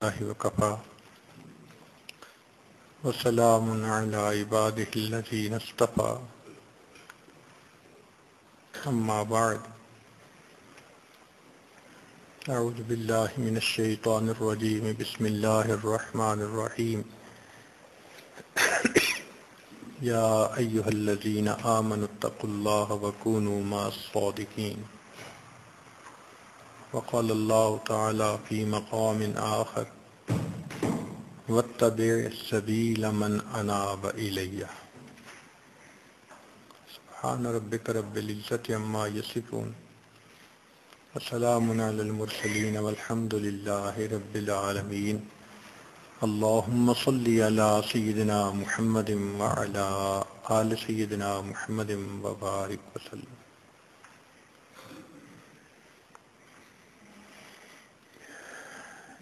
وكفى وسلام على عباده الذين اصطفى أما بعد أعوذ بالله من الشيطان الرجيم بسم الله الرحمن الرحيم يا أيها الذين آمنوا اتقوا الله وكونوا مع الصادقين وقال الله تعالى في مقام آخر واتبع السبيل من أناب إلي سبحان ربك رب العزة عما يصفون وسلام على المرسلين والحمد لله رب العالمين اللهم صل على سيدنا محمد وعلى آل سيدنا محمد وبارك وسلم.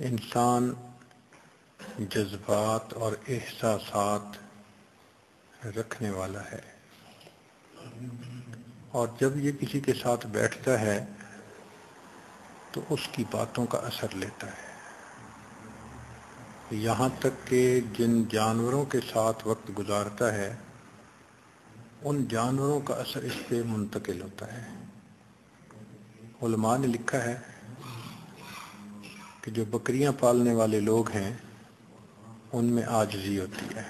انسان جذبات اور احساسات رکھنے والا ہے اور جب یہ کسی کے ساتھ بیٹھتا ہے تو اس کی باتوں کا اثر لیتا ہے، یہاں تک کہ جن جانوروں کے ساتھ وقت گزارتا ہے ان جانوروں کا اثر اس پہ منتقل ہوتا ہے. علماء نے لکھا ہے کہ جو بکریاں پالنے والے لوگ ہیں ان میں عاجزی ہوتی ہے،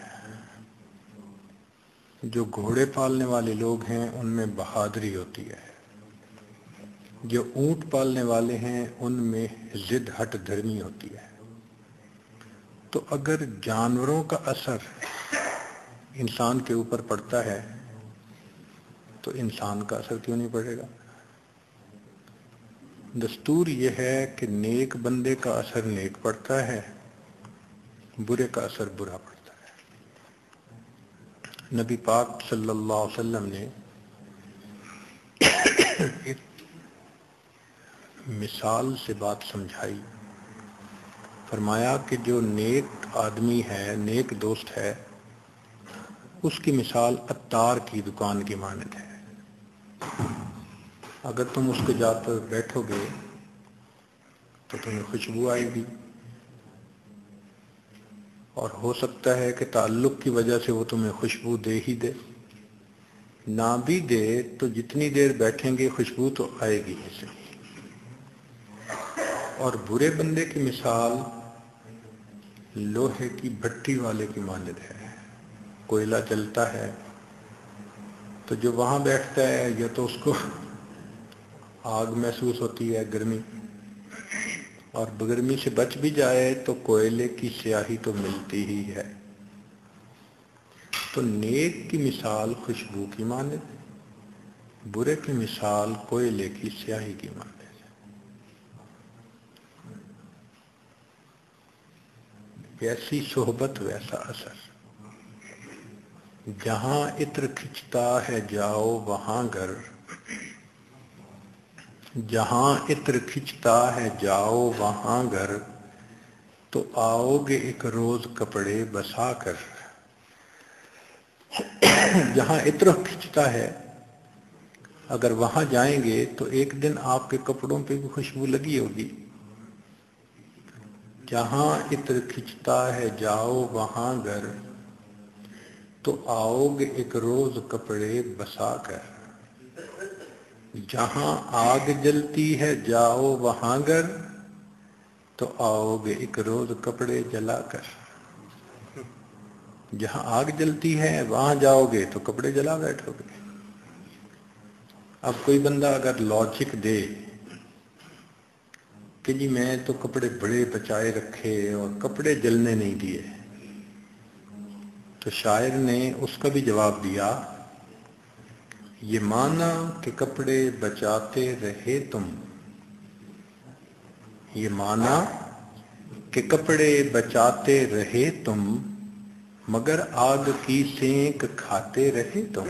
جو گھوڑے پالنے والے لوگ ہیں ان میں بہادری ہوتی ہے، جو اونٹ پالنے والے ہیں ان میں ضد ہٹ دھرمی ہوتی ہے. تو اگر جانوروں کا اثر انسان کے اوپر پڑتا ہے تو انسان کا اثر کیوں نہیں پڑے گا؟ دستور یہ ہے کہ نیک بندے کا اثر نیک پڑتا ہے، برے کا اثر برا پڑتا ہے. نبی پاک صلی اللہ علیہ وسلم نے ایک مثال سے بات سمجھائی. فرمایا کہ جو نیک آدمی ہے، نیک دوست ہے، اس کی مثال عطار کی دکان کی مانند ہے. اگر تم اس کے جا پر بیٹھو گے تو تمہیں خوشبو آئے گی، اور ہو سکتا ہے کہ تعلق کی وجہ سے وہ تمہیں خوشبو دے ہی دے، نہ بھی دے تو جتنی دیر بیٹھیں گے خوشبو تو آئے گی ہی صحیح. اور برے بندے کی مثال لوہے کی بھٹی والے کی مانند ہے. کوئلہ جلتا ہے تو جو وہاں بیٹھتا ہے یا تو اس کو آگ محسوس ہوتی ہے، گرمی، اور گرمی سے بچ بھی جائے تو کوئلے کی سیاہی تو ملتی ہی ہے. تو نیک کی مثال خوشبو کی مانند، برے کی مثال کوئلے کی سیاہی کی مانند. جیسی صحبت ویسا اثر. جہاں عطر کھنچتا ہے جاؤ وہاں گھر، جہاں عطر کھنچتا ہے جاؤ وہاں گھر، تو آؤ گے ایک روز کپڑے بسا کر. جہاں عطر کھنچتا ہے اگر وہاں جائیں گے تو ایک دن آپ کے کپڑوں پہ بھی خوشبو لگی ہوگی. جہاں عطر کھنچتا ہے جاؤ وہاں گھر، تو آؤ گے ایک روز کپڑے بسا کر. جہاں آگ جلتی ہے جاؤ وہاں گھر، تو آؤ گے ایک روز کپڑے جلا کر. جہاں آگ جلتی ہے وہاں جاؤ گے تو کپڑے جلا بیٹھو گے. اب کوئی بندہ اگر لاجک دے کہ جی میں تو کپڑے بڑے بچائے رکھے اور کپڑے جلنے نہیں دیے، تو شاعر نے اس کا بھی جواب دیا، یہ مانا کہ کپڑے بچاتے رہے تم، یہ مانا کہ کپڑے بچاتے رہے تم، مگر آگ کی سینک کھاتے رہے تم.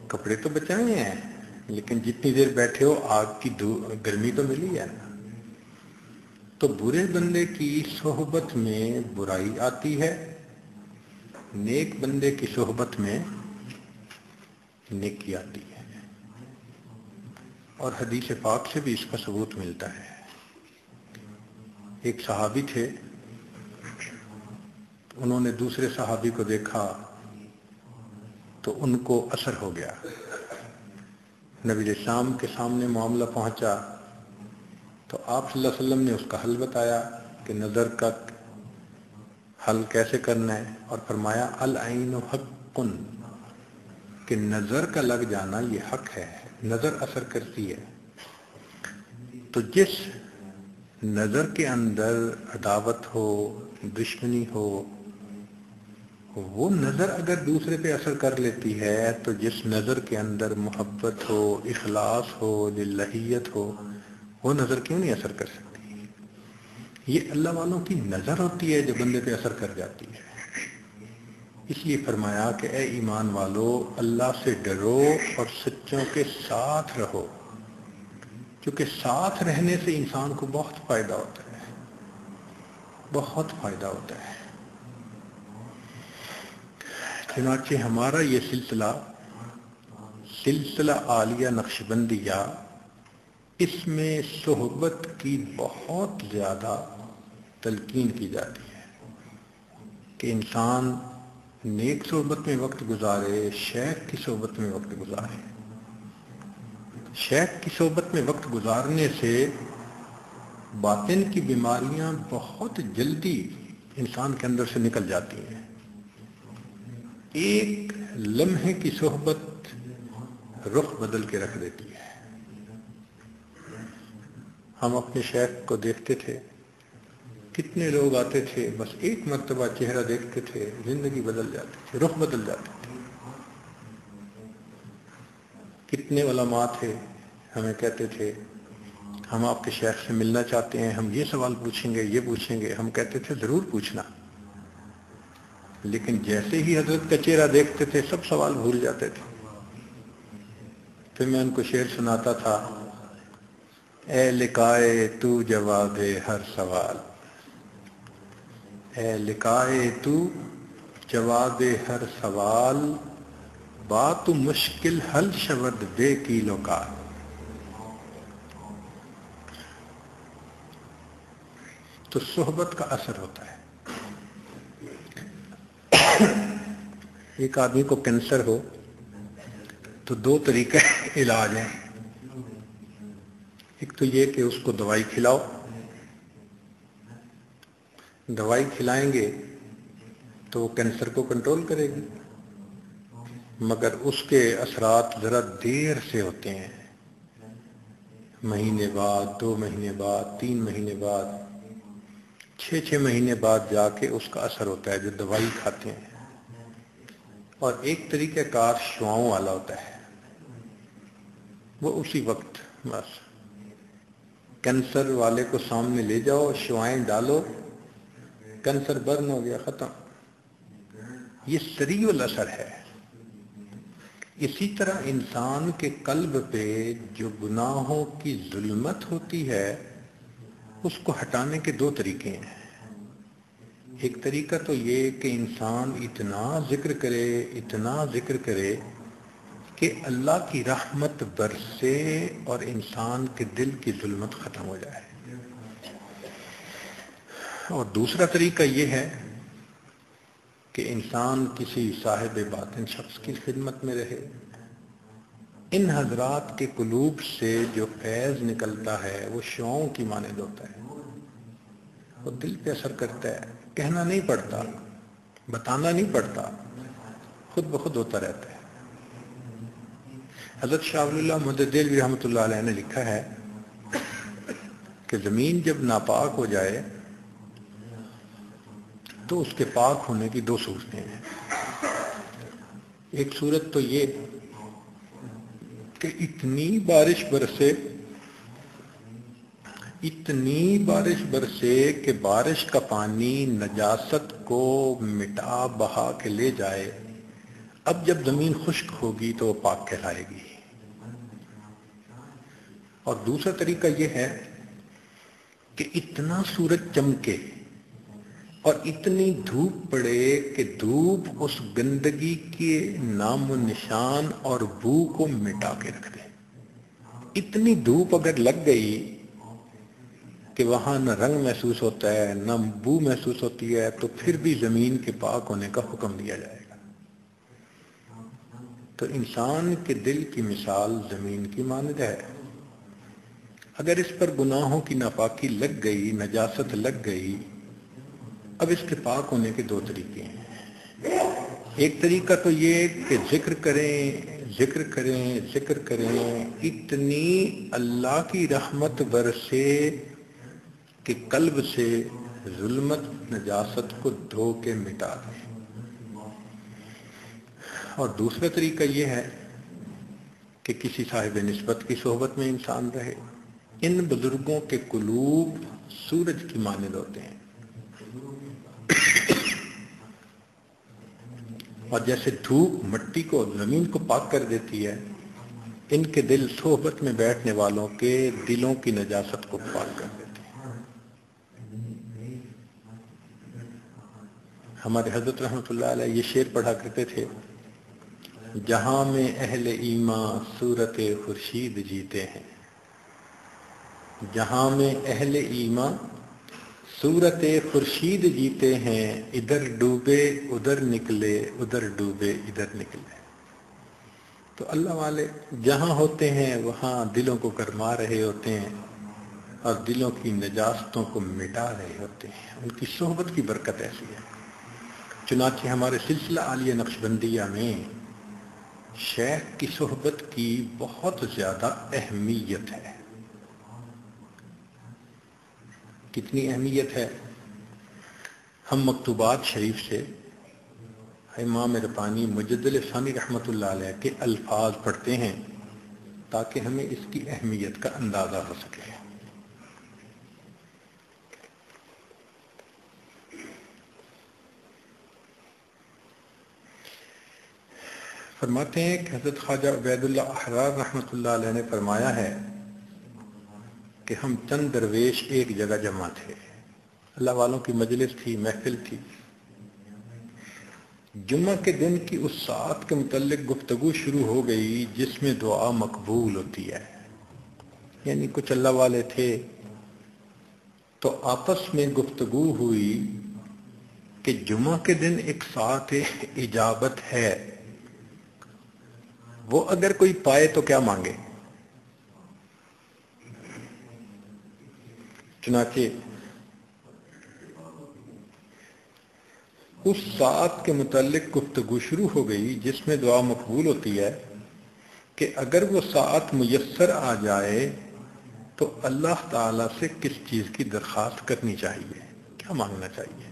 کپڑے تو بچائے ہیں لیکن جتنی دیر بیٹھے ہو آگ کی گرمی تو ملی ہے نا. تو برے بندے کی صحبت میں برائی آتی ہے، نیک بندے کی صحبت میں نیکی آتی ہے. اور حدیث پاک سے بھی اس کا ثبوت ملتا ہے. ایک صحابی تھے، انہوں نے دوسرے صحابی کو دیکھا تو ان کو اثر ہو گیا. نبی علیہ السلام کے سامنے معاملہ پہنچا تو آپ صلی اللہ علیہ وسلم نے اس کا حل بتایا کہ نظر کا حل کیسے کرنا ہے، اور فرمایا العین حق، کہ نظر کا لگ جانا یہ حق ہے، نظر اثر کرتی ہے. تو جس نظر کے اندر عداوت ہو، دشمنی ہو، وہ نظر اگر دوسرے پہ اثر کر لیتی ہے تو جس نظر کے اندر محبت ہو، اخلاص ہو، للہیت ہو، وہ نظر کیوں نہیں اثر کر سکتی؟ یہ اللہ والوں کی نظر ہوتی ہے جو بندے پہ اثر کر جاتی ہے. اس لیے فرمایا کہ اے ایمان والو، اللہ سے ڈرو اور سچوں کے ساتھ رہو، کیونکہ ساتھ رہنے سے انسان کو بہت فائدہ ہوتا ہے، بہت فائدہ ہوتا ہے. چنانچہ ہمارا یہ سلسلہ عالیہ نقشبندیہ، اس میں صحبت کی بہت زیادہ تلقین کی جاتی ہے کہ انسان نیک صحبت میں وقت گزارے، شیخ کی صحبت میں وقت گزارے. شیخ کی صحبت میں وقت گزارنے سے باطن کی بیماریاں بہت جلدی انسان کے اندر سے نکل جاتی ہیں. ایک لمحے کی صحبت رخ بدل کے رکھ دیتی ہے. ہم اپنے شیخ کو دیکھتے تھے، کتنے لوگ آتے تھے، بس ایک مرتبہ چہرہ دیکھتے تھے، زندگی بدل جاتی تھی، رخ بدل جاتی تھی. کتنے علماء تھے ہمیں کہتے تھے ہم آپ کے شیخ سے ملنا چاہتے ہیں، ہم یہ سوال پوچھیں گے، یہ پوچھیں گے. ہم کہتے تھے ضرور پوچھنا، لیکن جیسے ہی حضرت کا چہرہ دیکھتے تھے سب سوال بھول جاتے تھے. پھر میں ان کو شعر سناتا تھا، اے لقائے تو جواب ہر سوال، اے لقائے تو جواب ہر سوال، بات مشکل حل شود بے کیل و کال. تو صحبت کا اثر ہوتا ہے. ایک آدمی کو کینسر ہو تو دو طریقے علاج ہیں. ایک تو یہ کہ اس کو دوائی کھلاؤ، دوائی کھلائیں گے تو وہ کینسر کو کنٹرول کرے گی، مگر اس کے اثرات ذرا دیر سے ہوتے ہیں، مہینے بعد، 2 مہینے بعد، 3 مہینے بعد، 6 مہینے بعد جا کے اس کا اثر ہوتا ہے جو دوائی کھاتے ہیں. اور ایک طریقہ کار شعاؤں والا ہوتا ہے، وہ اسی وقت بس کینسر والے کو سامنے لے جاؤ، شعائیں ڈالو، کینسر برن ہو گیا، ختم. یہ سریع الاثر ہے. اسی طرح انسان کے قلب پہ جو گناہوں کی ظلمت ہوتی ہے اس کو ہٹانے کے 2 طریقے ہیں. ایک طریقہ تو یہ کہ انسان اتنا ذکر کرے، اتنا ذکر کرے کہ اللہ کی رحمت برسے اور انسان کے دل کی ظلمت ختم ہو جائے. اور دوسرا طریقہ یہ ہے کہ انسان کسی صاحب باطن شخص کی خدمت میں رہے. ان حضرات کے قلوب سے جو فیض نکلتا ہے وہ شعاؤں کی مانند ہوتا ہے، وہ دل پہ اثر کرتا ہے. کہنا نہیں پڑتا، بتانا نہیں پڑتا، خود بخود ہوتا رہتا ہے. حضرت شاہ ولی اللہ مدد دہلوی رحمۃ اللہ علیہ نے لکھا ہے کہ زمین جب ناپاک ہو جائے تو اس کے پاک ہونے کی 2 صورتیں ہیں. ایک صورت تو یہ کہ اتنی بارش برسے کہ بارش کا پانی نجاست کو مٹا بہا کے لے جائے. اب جب زمین خشک ہوگی تو وہ پاک کہلائے گی. اور دوسرا طریقہ یہ ہے کہ اتنا سورج چمکے اور اتنی دھوپ پڑے کہ دھوپ اس گندگی کے نام و نشان اور بو کو مٹا کے رکھ دے. اتنی دھوپ اگر لگ گئی کہ وہاں نہ رنگ محسوس ہوتا ہے نہ بو محسوس ہوتی ہے، تو پھر بھی زمین کے پاک ہونے کا حکم دیا جائے گا۔ تو انسان کے دل کی مثال زمین کی مانند ہے، اگر اس پر گناہوں کی ناپاکی لگ گئی، نجاست لگ گئی، اب اس کے پاک ہونے کے دو طریقے ہیں۔ ایک طریقہ تو یہ کہ ذکر کریں ذکر کریں ذکر کریں، اتنی اللہ کی رحمت برسے کہ قلب سے ظلمت نجاست کو دھو کے مٹا دیں۔ اور دوسرا طریقہ یہ ہے کہ کسی صاحب نسبت کی صحبت میں انسان رہے۔ ان بزرگوں کے قلوب سورج کی مانند ہوتے ہیں، اور جیسے دھوپ مٹی کو زمین کو پاک کر دیتی ہے، ان کے دل صحبت میں بیٹھنے والوں کے دلوں کی نجاست کو پاک کر دیتے ہیں۔ ہمارے حضرت رحمۃ اللہ علیہ یہ شعر پڑھا کرتے تھے، جہاں میں اہل ایمان صورت خورشید جیتے ہیں، جہاں میں اہل ایمان صورت خورشید جیتے ہیں، ادھر ڈوبے ادھر نکلے ادھر ڈوبے ادھر نکلے۔ تو اللہ والے جہاں ہوتے ہیں وہاں دلوں کو گرما رہے ہوتے ہیں اور دلوں کی نجاستوں کو مٹا رہے ہوتے ہیں، ان کی صحبت کی برکت ایسی ہے۔ چنانچہ ہمارے سلسلہ عالیہ نقشبندیہ میں شیخ کی صحبت کی بہت زیادہ اہمیت ہے۔ کتنی اہمیت ہے؟ ہم مکتوبات شریف سے امام ربانی مجدد ثانی رحمۃ اللہ علیہ کے الفاظ پڑھتے ہیں تاکہ ہمیں اس کی اہمیت کا اندازہ ہو سکے۔ فرماتے ہیں کہ حضرت خواجہ عبید اللہ احرار رحمۃ اللہ علیہ نے فرمایا ہے کہ ہم چند درویش ایک جگہ جمع تھے، اللہ والوں کی مجلس تھی، محفل تھی۔ جمعہ کے دن کی اس ساعت کے متعلق گفتگو شروع ہو گئی جس میں دعا مقبول ہوتی ہے، یعنی کچھ اللہ والے تھے تو آپس میں گفتگو ہوئی کہ جمعہ کے دن ایک ساعت اجابت ہے، وہ اگر کوئی پائے تو کیا مانگے۔ چنانچہ اس ساعت کے متعلق گفتگو شروع ہو گئی جس میں دعا مقبول ہوتی ہے کہ اگر وہ ساعت میسر آ جائے تو اللہ تعالی سے کس چیز کی درخواست کرنی چاہیے، کیا مانگنا چاہیے۔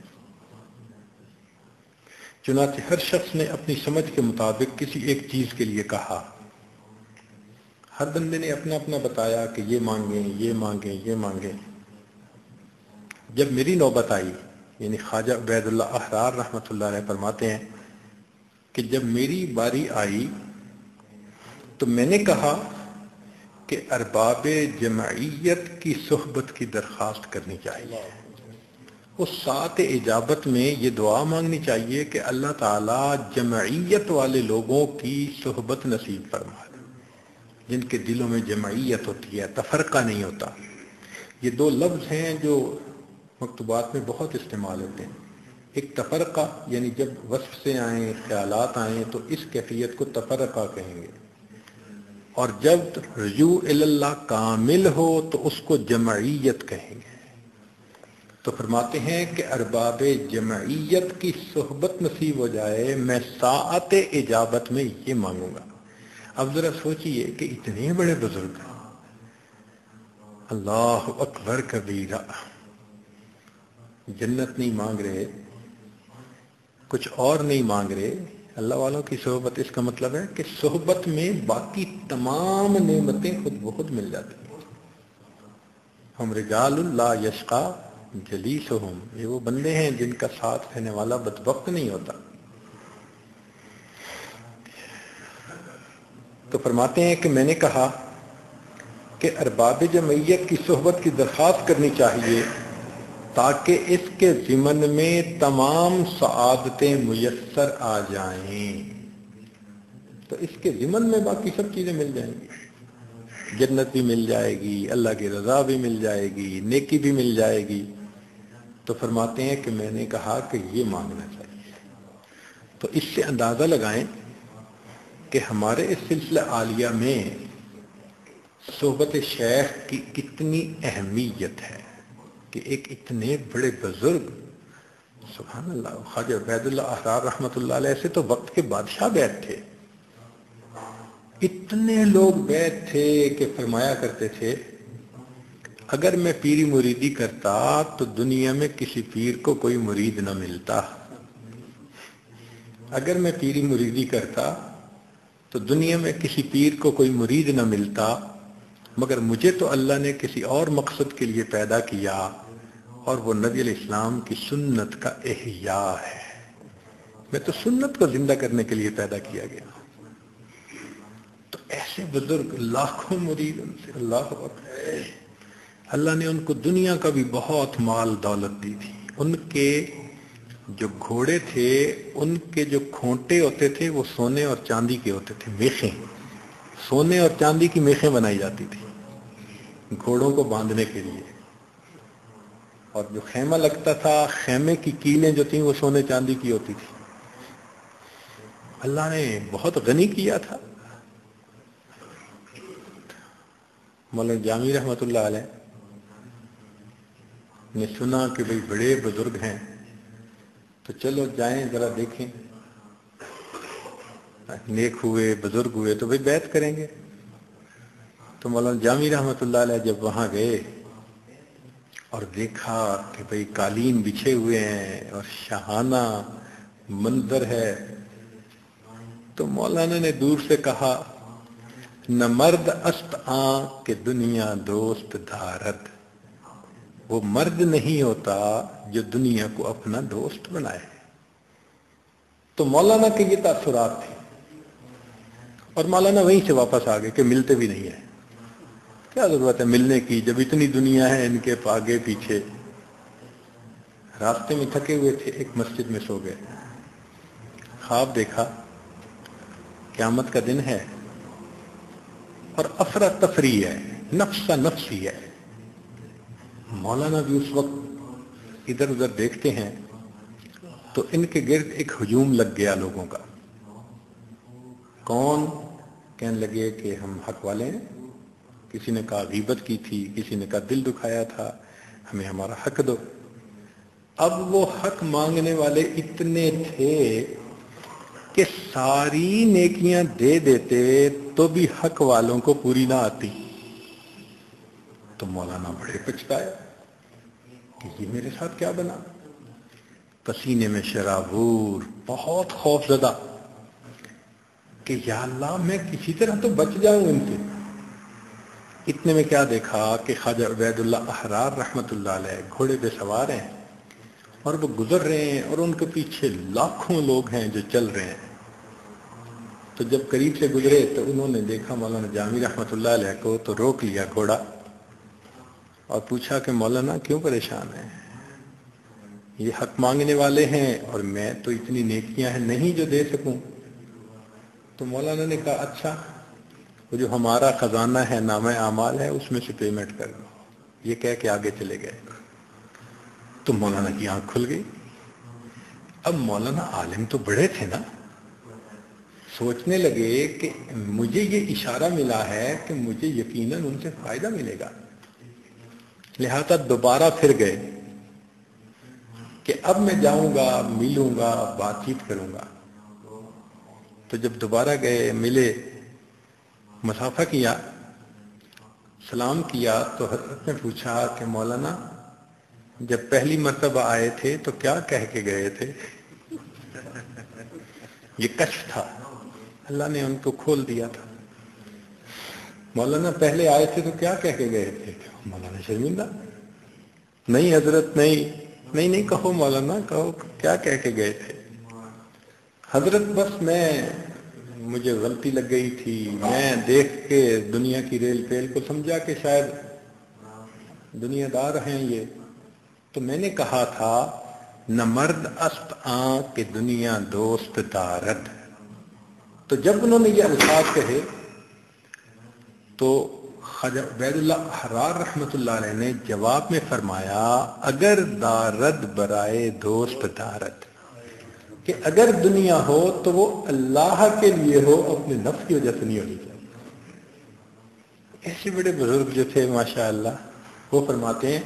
چنانچہ ہر شخص نے اپنی سمجھ کے مطابق کسی ایک چیز کے لیے کہا، ہر بندے نے اپنا اپنا بتایا کہ یہ مانگیں یہ مانگیں یہ مانگیں۔ جب میری نوبت آئی، یعنی خواجہ عبید اللہ احرار رحمۃ اللہ علیہ فرماتے ہیں کہ جب میری باری آئی تو میں نے کہا کہ ارباب جمعیت کی صحبت کی درخواست کرنی چاہیے۔ اس ساعت اجابت میں یہ دعا مانگنی چاہیے کہ اللہ تعالیٰ جمعیت والے لوگوں کی صحبت نصیب فرما دے، جن کے دلوں میں جمعیت ہوتی ہے، تفرقہ نہیں ہوتا۔ یہ دو لفظ ہیں جو مکتوبات میں بہت استعمال ہوتے ہیں۔ ایک تفرقہ، یعنی جب وصف سے آئیں، خیالات آئیں تو اس کیفیت کو تفرقہ کہیں گے، اور جب رجوع اللہ کامل ہو تو اس کو جمعیت کہیں گے۔ تو فرماتے ہیں کہ ارباب جمعیت کی صحبت نصیب ہو جائے، میں ساعت اجابت میں یہ مانگوں گا۔ اب ذرا سوچئے کہ اتنے بڑے بزرگ، اللہ اکبر کبیرہ، جنت نہیں مانگ رہے، کچھ اور نہیں مانگ رہے، اللہ والوں کی صحبت۔ اس کا مطلب ہے کہ صحبت میں باقی تمام نعمتیں خود بخود مل جاتی ہیں۔ ہم رجال لا یشقی جلیسہم، یہ وہ بندے ہیں جن کا ساتھ رہنے والا بدبخت نہیں ہوتا۔ تو فرماتے ہیں کہ میں نے کہا کہ ارباب جمعیت کی صحبت کی درخواست کرنی چاہیے تاکہ اس کے ضمن میں تمام سعادتیں میسر آ جائیں، تو اس کے ضمن میں باقی سب چیزیں مل جائیں گی۔ جنت بھی مل جائے گی، اللہ کی رضا بھی مل جائے گی، نیکی بھی مل جائے گی، تو فرماتے ہیں کہ میں نے کہا کہ یہ مانگنا چاہیے۔ تو اس سے اندازہ لگائیں کہ ہمارے اس سلسلہ عالیہ میں صحبت شیخ کی کتنی اہمیت ہے کہ ایک اتنے بڑے بزرگ، سبحان اللہ، خواجہ عبید اللہ احرار رحمۃ اللہ علیہ سے تو وقت کے بادشاہ بیعت تھے، اتنے لوگ بیعت تھے کہ فرمایا کرتے تھے اگر میں پیری مریدی کرتا تو دنیا میں کسی پیر کو کوئی مرید نہ ملتا، اگر میں پیری مریدی کرتا تو دنیا میں کسی پیر کو کوئی مرید نہ ملتا، مگر مجھے تو اللہ نے کسی اور مقصد کے لیے پیدا کیا، اور وہ نبی علیہ السلام کی سنت کا احیاء ہے، میں تو سنت کو زندہ کرنے کے لیے پیدا کیا گیا۔ تو ایسے بزرگ لاکھوں مرید ان سے، اللہ اکبر، اللہ نے ان کو دنیا کا بھی بہت مال دولت دی تھی۔ ان کے جو گھوڑے تھے، ان کے جو کھونٹے ہوتے تھے وہ سونے اور چاندی کے ہوتے تھے، میخیں، سونے اور چاندی کی میخیں بنائی جاتی تھی گھوڑوں کو باندھنے کے لیے، اور جو خیمہ لگتا تھا خیمے کی کیلیں جو تھیں وہ سونے چاندی کی ہوتی تھی۔ اللہ نے بہت غنی کیا تھا۔ مولانا جامی رحمۃ اللہ علیہ نے سنا کہ بھئی بڑے بزرگ ہیں، تو چلو جائیں ذرا دیکھیں، نیک ہوئے، بزرگ ہوئے تو بھئی بیعت کریں گے۔ تو مولانا جامی رحمۃ اللہ علیہ جب وہاں گئے اور دیکھا کہ بھئی قالین بچھے ہوئے ہیں اور شاہانہ منظر ہے، تو مولانا نے دور سے کہا نہ مرد است آں کہ دنیا دوست دارد، وہ مرد نہیں ہوتا جو دنیا کو اپنا دوست بنائے۔ تو مولانا کے یہ تاثرات تھے، اور مولانا وہیں سے واپس آ گئے کہ ملتے بھی نہیں ہیں، کیا ضرورت ہے ملنے کی جب اتنی دنیا ہے ان کے آگے پیچھے۔ راستے میں تھکے ہوئے تھے، ایک مسجد میں سو گئے، خواب دیکھا قیامت کا دن ہے اور افراتفری ہے، نفسا نفسی ہے۔ مولانا بھی اس وقت ادھر ادھر دیکھتے ہیں تو ان کے گرد ایک ہجوم لگ گیا لوگوں کا۔ کون؟ کہنے لگے کہ ہم حق والے ہیں، کسی نے کہا غیبت کی تھی، کسی نے کہا دل دکھایا تھا، ہمیں ہمارا حق دو۔ اب وہ حق مانگنے والے اتنے تھے کہ ساری نیکیاں دے دیتے تو بھی حق والوں کو پوری نہ آتی۔ تو مولانا بڑے پچھتائے کہ یہ میرے ساتھ کیا بنا، پسینے میں شرابور، بہت خوف زدہ کہ یا اللہ میں کسی طرح تو بچ جاؤں ان سے۔ اتنے میں کیا دیکھا کہ خواجہ عبید اللہ احرار رحمۃ اللہ علیہ گھوڑے پہ سوار ہیں اور وہ گزر رہے ہیں، اور ان کے پیچھے لاکھوں لوگ ہیں جو چل رہے ہیں۔ تو جب قریب سے گزرے تو انہوں نے دیکھا مولانا جامی رحمۃ اللہ علیہ کو، تو روک لیا گھوڑا اور پوچھا کہ مولانا کیوں پریشان ہیں؟ یہ حق مانگنے والے ہیں اور میں تو اتنی نیکیاں ہیں نہیں جو دے سکوں۔ تو مولانا نے کہا اچھا، وہ جو ہمارا خزانہ ہے، نامہ اعمال ہے، اس میں سے پیمنٹ کر دو۔ یہ کہہ کے آگے چلے گئے۔ تو مولانا کی آنکھ کھل گئی۔ اب مولانا عالم تو بڑے تھے نا، سوچنے لگے کہ مجھے یہ اشارہ ملا ہے کہ مجھے یقیناً ان سے فائدہ ملے گا، لہذا دوبارہ پھر گئے کہ اب میں جاؤں گا، ملوں گا، بات چیت کروں گا۔ تو جب دوبارہ گئے، ملے، مسافہ کیا، سلام کیا، تو حضرت نے پوچھا کہ مولانا جب پہلی مرتبہ آئے تھے تو کیا کہہ کے گئے تھے؟ یہ کشف تھا، اللہ نے ان کو کھول دیا تھا۔ مولانا پہلے آئے تھے تو کیا کہہ کے گئے تھے؟ مولانا شرمندہ، نہیں حضرت نہیں کہو مولانا، کہو کیا کہہ کے گئے تھے؟ حضرت بس مجھے غلطی لگ گئی تھی، میں دیکھ کے دنیا کی ریل پیل کو سمجھا کہ شاید دنیا دار ہیں یہ، تو میں نے کہا تھا نہ مرد است آں کہ دنیا دوست دارد۔ تو جب انہوں نے یہ الفاظ کہے تو خواجہ عبید اللہ احرار رحمۃ اللہ علیہ نے جواب میں فرمایا اگر دارد برائے دوست دارد، کہ اگر دنیا ہو تو وہ اللہ کے لیے ہو، اپنے نفس کی وجہ سے نہیں ہونی چاہیے۔ ایسے بڑے بزرگ جو تھے ماشاءاللہ، وہ فرماتے ہیں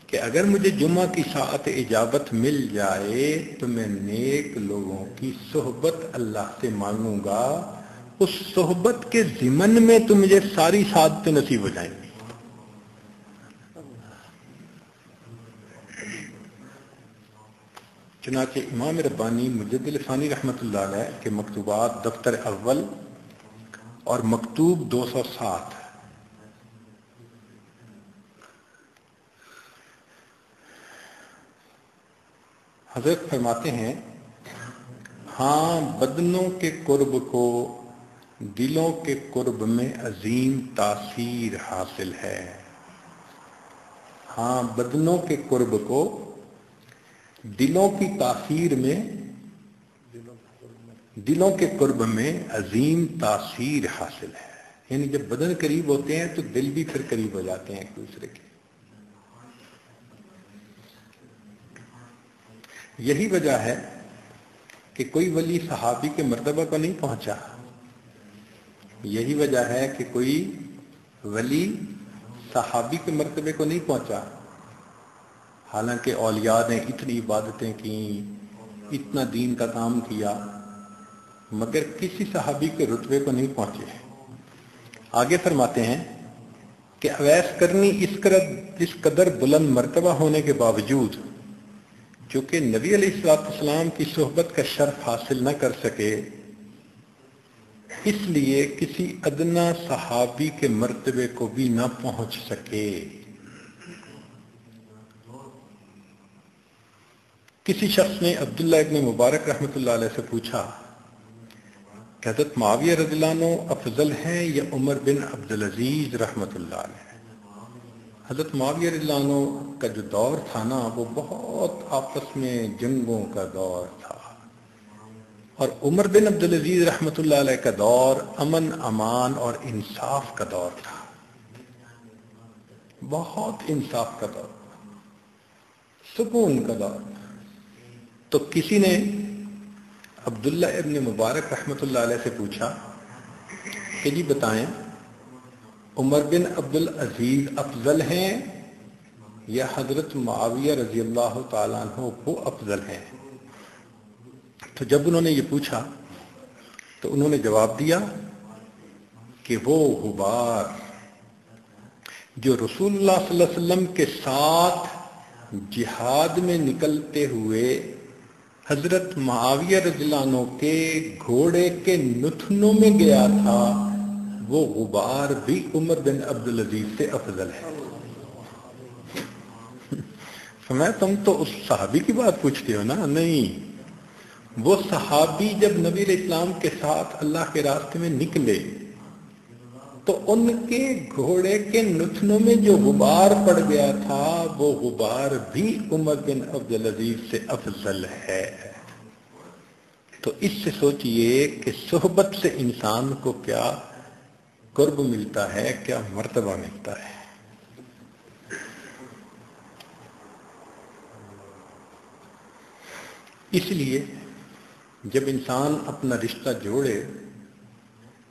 کہ اگر مجھے جمعہ کی ساعت اجابت مل جائے تو میں نیک لوگوں کی صحبت اللہ سے مانگوں گا، اس صحبت کے ضمن میں تو مجھے ساری سعادتیں نصیب ہو جائیں گی۔ چنانچہ امام ربانی مجدد ثانی رحمۃ اللہ علیہ کے مکتوبات دفتر اول اور مکتوب 207 حضرت فرماتے ہیں ہاں بدنوں کے قرب کو دلوں کے قرب میں عظیم تاثیر حاصل ہے۔ ہاں بدنوں کے قرب کو دلوں کی تاثیر میں، دلوں کے قرب میں عظیم تاثیر حاصل ہے، یعنی جب بدن قریب ہوتے ہیں تو دل بھی پھر قریب ہو جاتے ہیں ایک دوسرے کے۔ یہی وجہ ہے کہ کوئی ولی صحابی کے مرتبہ کو نہیں پہنچا، یہی وجہ ہے کہ کوئی ولی صحابی کے مرتبے کو نہیں پہنچا، حالانکہ اولیاء نے اتنی عبادتیں کی، اتنا دین کا کام کیا، مگر کسی صحابی کے رتبے کو نہیں پہنچے۔ آگے فرماتے ہیں کہ اویس کرنی اس قدر بلند مرتبہ ہونے کے باوجود چونکہ نبی علیہ السلام کی صحبت کا شرف حاصل نہ کر سکے، اس لیے کسی ادنا صحابی کے مرتبے کو بھی نہ پہنچ سکے۔ کسی شخص نے عبداللہ ابن مبارک رحمۃ اللہ علیہ سے پوچھا کہ حضرت معاویہ رضی اللہ عنہ افضل ہیں یا عمر بن عبدالعزیز رحمۃ اللہ علیہ؟ حضرت معاویہ رضی اللہ عنہ کا جو دور تھا نا، وہ بہت آپس میں جنگوں کا دور تھا، اور عمر بن عبدالعزیز رحمۃ اللہ علیہ کا دور امن امان اور انصاف کا دور تھا، بہت انصاف کا دور، سکون کا دور۔ تو کسی نے عبداللہ ابن مبارک رحمۃ اللہ علیہ سے پوچھا کہ جی بتائیں عمر بن عبدالعزیز افضل ہیں یا حضرت معاویہ رضی اللہ تعالیٰ عنہ وہ افضل ہیں؟ تو جب انہوں نے یہ پوچھا تو انہوں نے جواب دیا کہ وہ غبار جو رسول اللہ صلی اللہ علیہ وسلم کے ساتھ جہاد میں نکلتے ہوئے حضرت معاویہ رضی اللہ عنہ کے گھوڑے کے نتنوں میں گیا تھا، وہ غبار بھی عمر بن عبدالعزیز سے افضل ہے۔ میں تم تو اس صحابی کی بات پوچھتے ہو نا؟ نہیں، وہ صحابی جب نبی علیہ السلام کے ساتھ اللہ کے راستے میں نکلے تو ان کے گھوڑے کے نتنوں میں جو غبار پڑ گیا تھا، وہ غبار بھی عمر بن عبدالعزیز سے افضل ہے۔ تو اس سے سوچئے کہ صحبت سے انسان کو کیا قرب ملتا ہے، کیا مرتبہ ملتا ہے۔ اس لیے جب انسان اپنا رشتہ جوڑے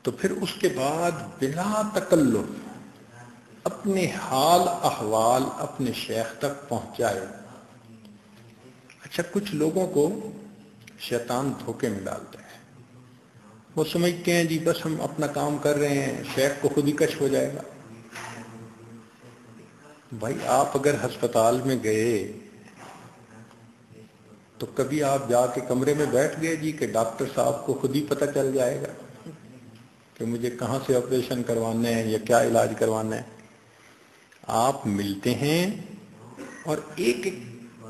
تو پھر اس کے بعد بلا تکلف اپنے حال احوال اپنے شیخ تک پہنچائے۔ اچھا، کچھ لوگوں کو شیطان دھوکے میں ڈالتا ہے، وہ سمجھتے ہیں جی بس ہم اپنا کام کر رہے ہیں، شیخ کو خود ہی کشف ہو جائے گا۔ بھائی آپ اگر ہسپتال میں گئے تو کبھی آپ جا کے کمرے میں بیٹھ گئے جی کہ ڈاکٹر صاحب کو خود ہی پتہ چل جائے گا کہ مجھے کہاں سے آپریشن کروانا ہے یا کیا علاج کروانا ہے؟ آپ ملتے ہیں اور ایک ایک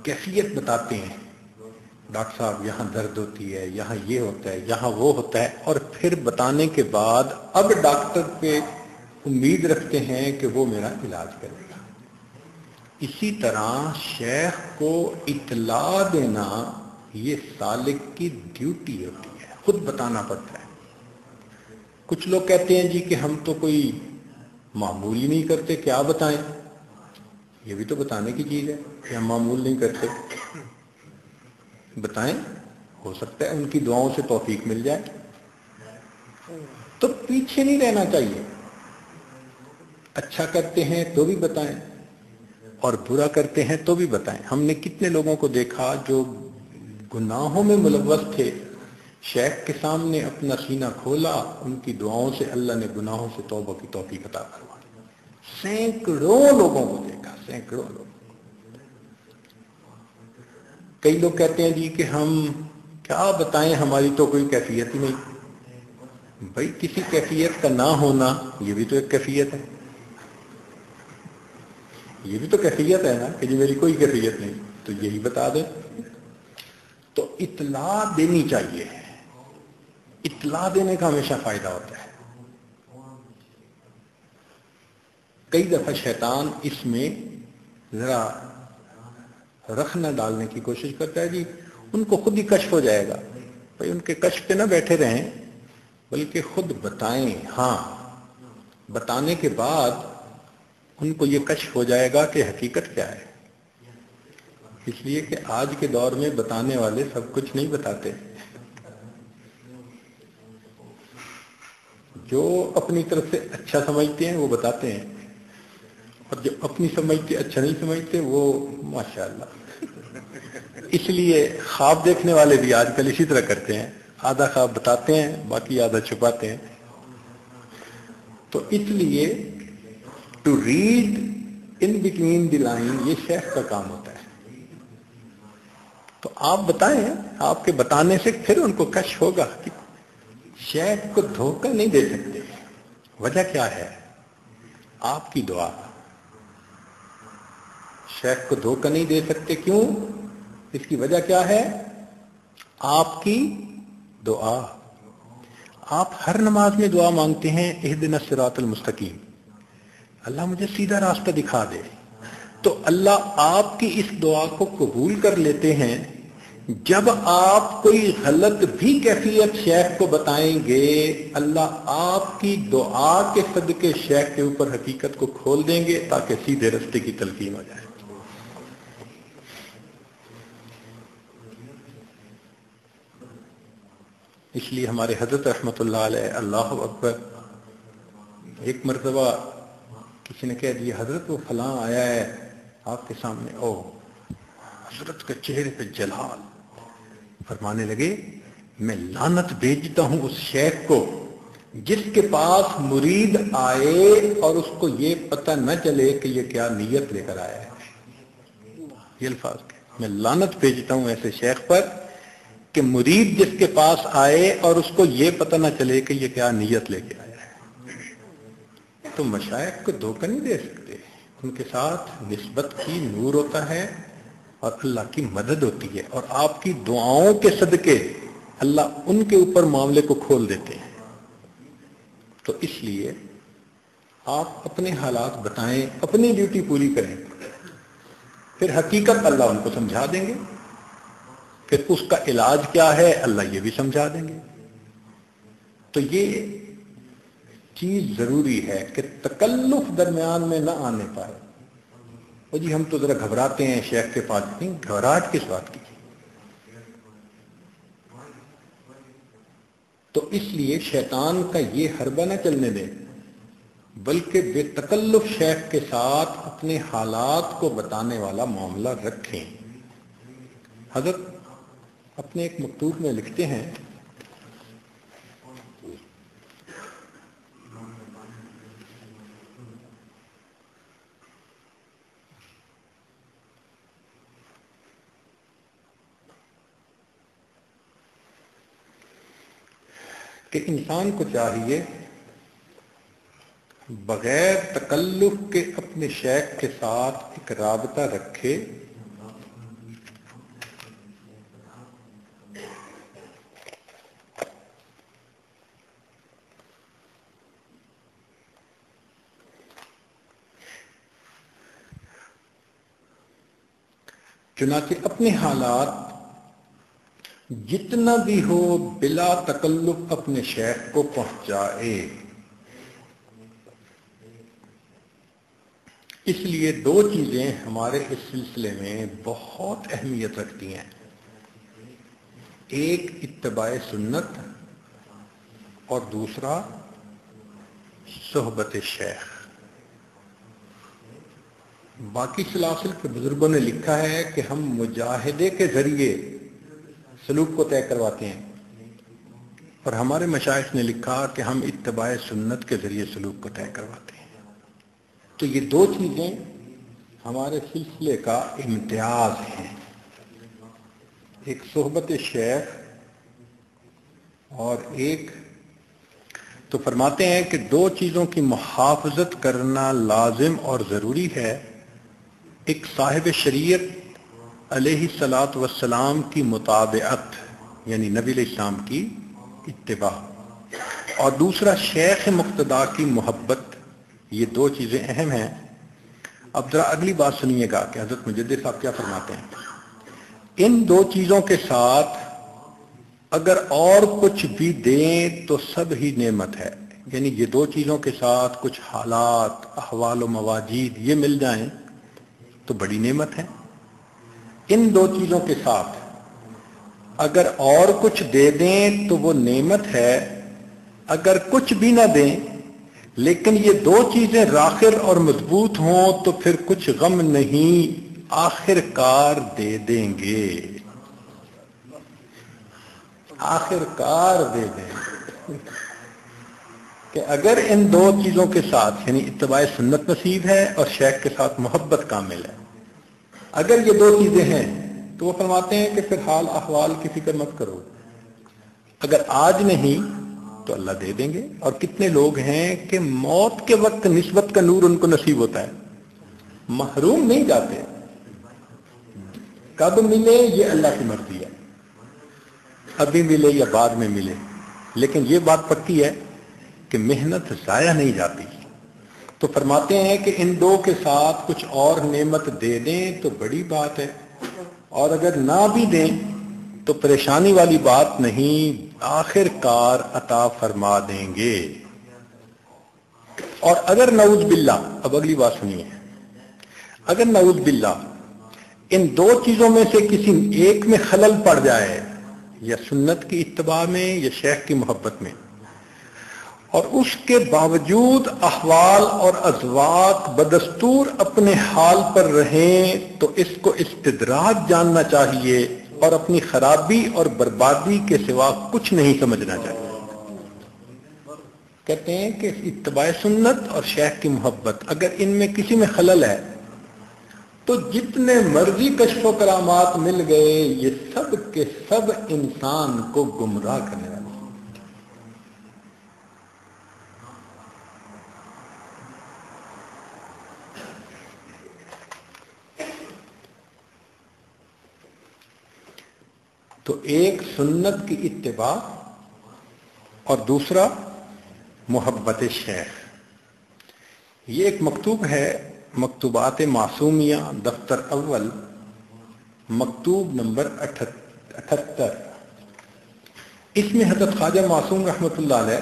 کیفیت بتاتے ہیں، ڈاکٹر صاحب یہاں درد ہوتی ہے، یہاں یہ ہوتا ہے، یہاں وہ ہوتا ہے، اور پھر بتانے کے بعد اب ڈاکٹر پہ امید رکھتے ہیں کہ وہ میرا علاج کرے گا۔ اسی طرح شیخ کو اطلاع دینا یہ سالک کی ڈیوٹی ہوتی ہے، خود بتانا پڑتا ہے۔ کچھ لوگ کہتے ہیں جی کہ ہم تو کوئی معمول ہی نہیں کرتے کیا بتائیں؟ یہ بھی تو بتانے کی چیز ہے کہ ہم معمول نہیں کرتے. بتائیں, ہو سکتا ہے ان کی دعاؤں سے توفیق مل جائے. تو پیچھے نہیں رہنا چاہیے. اچھا کرتے ہیں تو بھی بتائیں اور برا کرتے ہیں تو بھی بتائیں. ہم نے کتنے لوگوں کو دیکھا جو گناہوں میں ملوث تھے, شیخ کے سامنے اپنا سینہ کھولا, ان کی دعاؤں سے اللہ نے گناہوں سے توبہ کی توفیق عطا کروائی. سینکڑوں لوگوں کو دیکھا, سینکڑوں لوگ. کئی لوگ کہتے ہیں جی کہ ہم کیا بتائیں, ہماری تو کوئی کیفیت ہی نہیں. بھائی کسی کیفیت کا نہ ہونا یہ بھی تو ایک کیفیت ہے. یہ بھی تو کیفیت ہے نا کہ جی میری کوئی کیفیت نہیں, تو یہی بتا دیں. تو اطلاع دینی چاہیے. اطلاع دینے کا ہمیشہ فائدہ ہوتا ہے. کئی دفعہ شیطان اس میں ذرا رخ نہ ڈالنے کی کوشش کرتا ہے. جی ان کو خود ہی کشف ہو جائے گا. بھائی ان کے کشف پہ نہ بیٹھے رہیں, بلکہ خود بتائیں. ہاں, بتانے کے بعد ان کو یہ کشف ہو جائے گا کہ حقیقت کیا ہے. اس لیے کہ آج کے دور میں بتانے والے سب کچھ نہیں بتاتے. جو اپنی طرف سے اچھا سمجھتے ہیں وہ بتاتے ہیں, اور جو اپنی سمجھتے اچھا نہیں سمجھتے وہ ماشاءاللہ. اس لیے خواب دیکھنے والے بھی آج کل اسی طرح کرتے ہیں, آدھا خواب بتاتے ہیں باقی آدھا چھپاتے ہیں. تو اس لیے to read in between the line یہ شیخ کا کام ہوتا ہے. تو آپ بتائیں, آپ کے بتانے سے پھر ان کو کشف ہوگا کہ شیخ کو دھوکہ نہیں دے سکتے. وجہ کیا ہے؟ آپ کی دعا. شیخ کو دھوکہ نہیں دے سکتے, کیوں؟ اس کی وجہ کیا ہے؟ آپ کی دعا. آپ ہر نماز میں دعا مانگتے ہیں, اہدنا الصراط المستقیم, اللہ مجھے سیدھا راستہ دکھا دے. تو اللہ آپ کی اس دعا کو قبول کر لیتے ہیں جب آپ کوئی غلط بھی کیفیت شیخ کو بتائیں گے. اللہ آپ کی دعا کے صدقے شیخ کے اوپر حقیقت کو کھول دیں گے تاکہ سیدھے راستے کی تلقین ہو جائے. اس لیے ہمارے حضرت رحمۃ اللہ علیہ, اللہ اکبر, ایک مرتبہ کسی نے کہہ دیا حضرت وہ فلاں آیا ہے آپ کے سامنے. او حضرت کے چہرے پہ جلال. فرمانے لگے میں لعنت بھیجتا ہوں اس شیخ کو جس کے پاس مرید آئے اور اس کو یہ پتہ نہ چلے کہ یہ کیا نیت لے کر آیا ہے. یہ الفاظ کے میں لعنت بھیجتا ہوں ایسے شیخ پر کہ مرید جس کے پاس آئے اور اس کو یہ پتہ نہ چلے کہ یہ کیا نیت لے کے آیا ہے. تو مشائخ کو دھوکہ نہیں دے سکتے. ان کے ساتھ نسبت کی نور ہوتا ہے اور اللہ کی مدد ہوتی ہے, اور آپ کی دعاؤں کے صدقے اللہ ان کے اوپر معاملے کو کھول دیتے ہیں. تو اس لیے آپ اپنے حالات بتائیں, اپنی ڈیوٹی پوری کریں, پھر حقیقت اللہ ان کو سمجھا دیں گے. پھر اس کا علاج کیا ہے اللہ یہ بھی سمجھا دیں گے. تو یہ چیز ضروری ہے کہ تکلف درمیان میں نہ آنے پائے. اور جی ہم تو ذرا گھبراتے ہیں شیخ کے پاس. نہیں, گھبراہٹ کس بات کی؟ تو اس لیے شیطان کا یہ حربہ نہ چلنے دیں, بلکہ بے تکلف شیخ کے ساتھ اپنے حالات کو بتانے والا معاملہ رکھیں. حضرت اپنے ایک مکتوب میں لکھتے ہیں کہ انسان کو چاہیے بغیر تکلف کے اپنے شیخ کے ساتھ ایک رابطہ رکھے, چنانچہ اپنے حالات جتنا بھی ہو بلا تکلف اپنے شیخ کو پہنچائے. اس لیے دو چیزیں ہمارے اس سلسلے میں بہت اہمیت رکھتی ہیں، ایک اتباع سنت اور دوسرا صحبت شیخ۔ باقی سلاسل کے بزرگوں نے لکھا ہے کہ ہم مجاہدے کے ذریعے سلوک کو طے کرواتے ہیں، اور ہمارے مشائخ نے لکھا کہ ہم اتباع سنت کے ذریعے سلوک کو طے کرواتے ہیں۔ تو یہ دو چیزیں ہمارے سلسلے کا امتیاز ہیں، ایک صحبت شیخ اور ایک، تو فرماتے ہیں کہ دو چیزوں کی محافظت کرنا لازم اور ضروری ہے، ایک صاحب شریعت علیہ الصلاۃ والسلام کی متابعت یعنی نبی علیہ السلام کی اتباع، اور دوسرا شیخ مقتدیٰ کی محبت۔ یہ دو چیزیں اہم ہیں۔ اب ذرا اگلی بات سنیے گا کہ حضرت مجدد صاحب کیا فرماتے ہیں۔ ان دو چیزوں کے ساتھ اگر اور کچھ بھی دیں تو سب ہی نعمت ہے، یعنی یہ دو چیزوں کے ساتھ کچھ حالات، احوال و مواجید یہ مل جائیں تو بڑی نعمت ہے۔ ان دو چیزوں کے ساتھ اگر اور کچھ دے دیں تو وہ نعمت ہے، اگر کچھ بھی نہ دیں لیکن یہ دو چیزیں راخر اور مضبوط ہوں تو پھر کچھ غم نہیں، آخر کار دے دیں گے، آخر کار دے دیں گے۔ کہ اگر ان دو چیزوں کے ساتھ یعنی اتباع سنت نصیب ہے اور شیخ کے ساتھ محبت کامل ہے، اگر یہ دو چیزیں ہیں تو وہ فرماتے ہیں کہ پھر حال احوال کی فکر مت کرو، اگر آج نہیں تو اللہ دے دیں گے۔ اور کتنے لوگ ہیں کہ موت کے وقت نسبت کا نور ان کو نصیب ہوتا ہے، محروم نہیں جاتے، کب ملے یہ اللہ کی مرضی ہے، ابھی ملے یا بعد میں ملے، لیکن یہ بات پکی ہے کہ محنت ضائع نہیں جاتی۔ تو فرماتے ہیں کہ ان دو کے ساتھ کچھ اور نعمت دے دیں تو بڑی بات ہے، اور اگر نہ بھی دیں تو پریشانی والی بات نہیں، آخر کار عطا فرما دیں گے۔ اور اگر نعوذ باللہ، اب اگلی بات سنیے، اگر نعوذ باللہ ان دو چیزوں میں سے کسی ایک میں خلل پڑ جائے، یا سنت کی اتباع میں یا شیخ کی محبت میں، اور اس کے باوجود احوال اور ازواق بدستور اپنے حال پر رہیں تو اس کو استدراج جاننا چاہیے اور اپنی خرابی اور بربادی کے سوا کچھ نہیں سمجھنا چاہیے۔ کہتے ہیں کہ اتباع سنت اور شیخ کی محبت اگر ان میں کسی میں خلل ہے تو جتنے مرضی کشف و کرامات مل گئے یہ سب کے سب انسان کو گمراہ کرنے والے۔ تو ایک سنت کی اتباع اور دوسرا محبت شیخ۔ یہ ایک مکتوب ہے، مکتوبات معصومیہ دفتر اول، مکتوب نمبر 78۔ اس میں حضرت خواجہ معصوم رحمۃ اللہ علیہ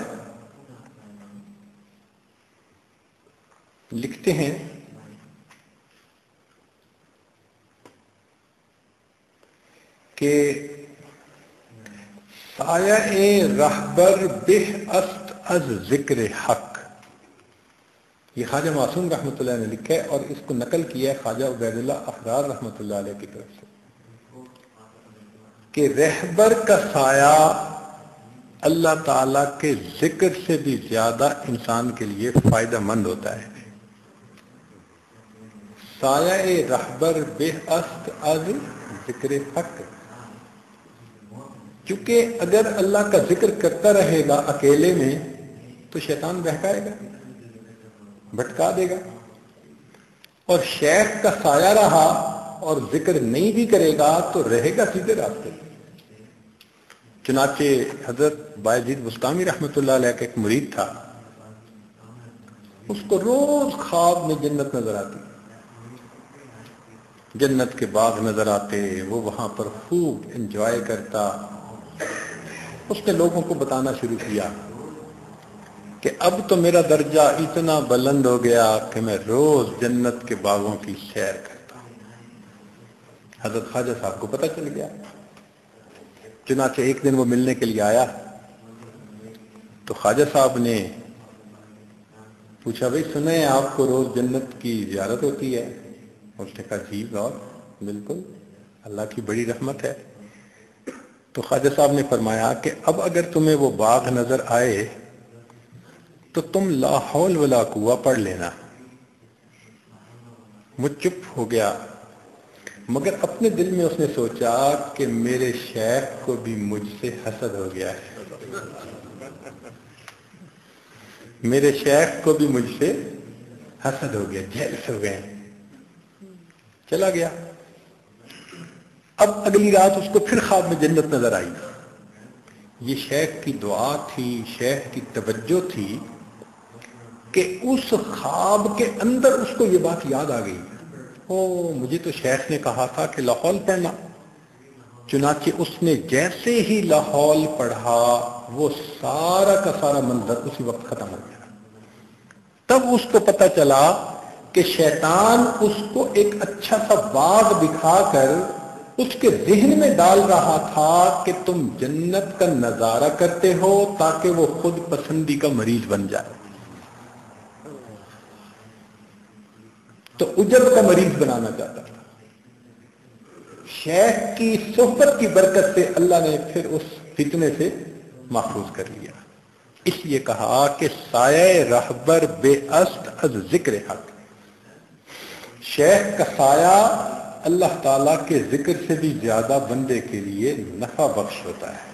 لکھتے ہیں کہ سایہ رہبر بہ است از ذکر حق، یہ خواجہ معصوم رحمۃ اللہ نے لکھا ہے اور اس کو نقل کیا ہے خواجہ عبید اللہ احرار رحمۃ اللہ علیہ کی طرف سے، کہ رہبر کا سایہ اللہ تعالی کے ذکر سے بھی زیادہ انسان کے لیے فائدہ مند ہوتا ہے۔ سایہ رہبر بہ است از ذکر حق، کیونکہ اگر اللہ کا ذکر کرتا رہے گا اکیلے میں تو شیطان بہکائے گا، بھٹکا دے گا، اور شیخ کا سایہ رہا اور ذکر نہیں بھی کرے گا تو رہے گا سیدھے راستے۔ چنانچہ حضرت بایزید بستامی رحمۃ اللہ علیہ کا ایک مرید تھا، اس کو روز خواب میں جنت نظر آتی، جنت کے باغ نظر آتے، وہ وہاں پر خوب انجوائے کرتا۔ اس نے لوگوں کو بتانا شروع کیا کہ اب تو میرا درجہ اتنا بلند ہو گیا کہ میں روز جنت کے باغوں کی سیر کرتا ہوں۔ حضرت خواجہ صاحب کو پتہ چل گیا، چنانچہ ایک دن وہ ملنے کے لیے آیا تو خواجہ صاحب نے پوچھا، بھائی سنیں آپ کو روز جنت کی زیارت ہوتی ہے؟ اس نے کہا جی اور بالکل، اللہ کی بڑی رحمت ہے۔ تو خواجہ صاحب نے فرمایا کہ اب اگر تمہیں وہ باغ نظر آئے تو تم لا حول ولا قوہ پڑھ لینا۔ وہ چپ ہو گیا، مگر اپنے دل میں اس نے سوچا کہ میرے شیخ کو بھی مجھ سے حسد ہو گیا ہے، میرے شیخ کو بھی مجھ سے حسد ہو گیا، جیلس ہو گئے۔ چلا گیا۔ اب اگلی رات اس کو پھر خواب میں جنت نظر آئی۔ یہ شیخ کی دعا تھی، شیخ کی توجہ تھی کہ اس خواب کے اندر اس کو یہ بات یاد آ گئی، مجھے تو شیخ نے کہا تھا کہ لاحول پڑھنا۔ چنانچہ اس نے جیسے ہی لاحول پڑھا وہ سارا کا سارا منظر اسی وقت ختم ہو گیا۔ تب اس کو پتہ چلا کہ شیطان اس کو ایک اچھا سا باغ دکھا کر اس کے ذہن میں ڈال رہا تھا کہ تم جنت کا نظارہ کرتے ہو تاکہ وہ خود پسندی کا مریض بن جائے، تو عجب کا مریض بنانا چاہتا تھا۔ شیخ کی صحبت کی برکت سے اللہ نے پھر اس فتنے سے محفوظ کر لیا۔ اس لیے کہا کہ سایہ رہبر بے است از ذکر حق، شیخ کا سایہ اللہ تعالیٰ کے ذکر سے بھی زیادہ بندے کے لیے نفع بخش ہوتا ہے۔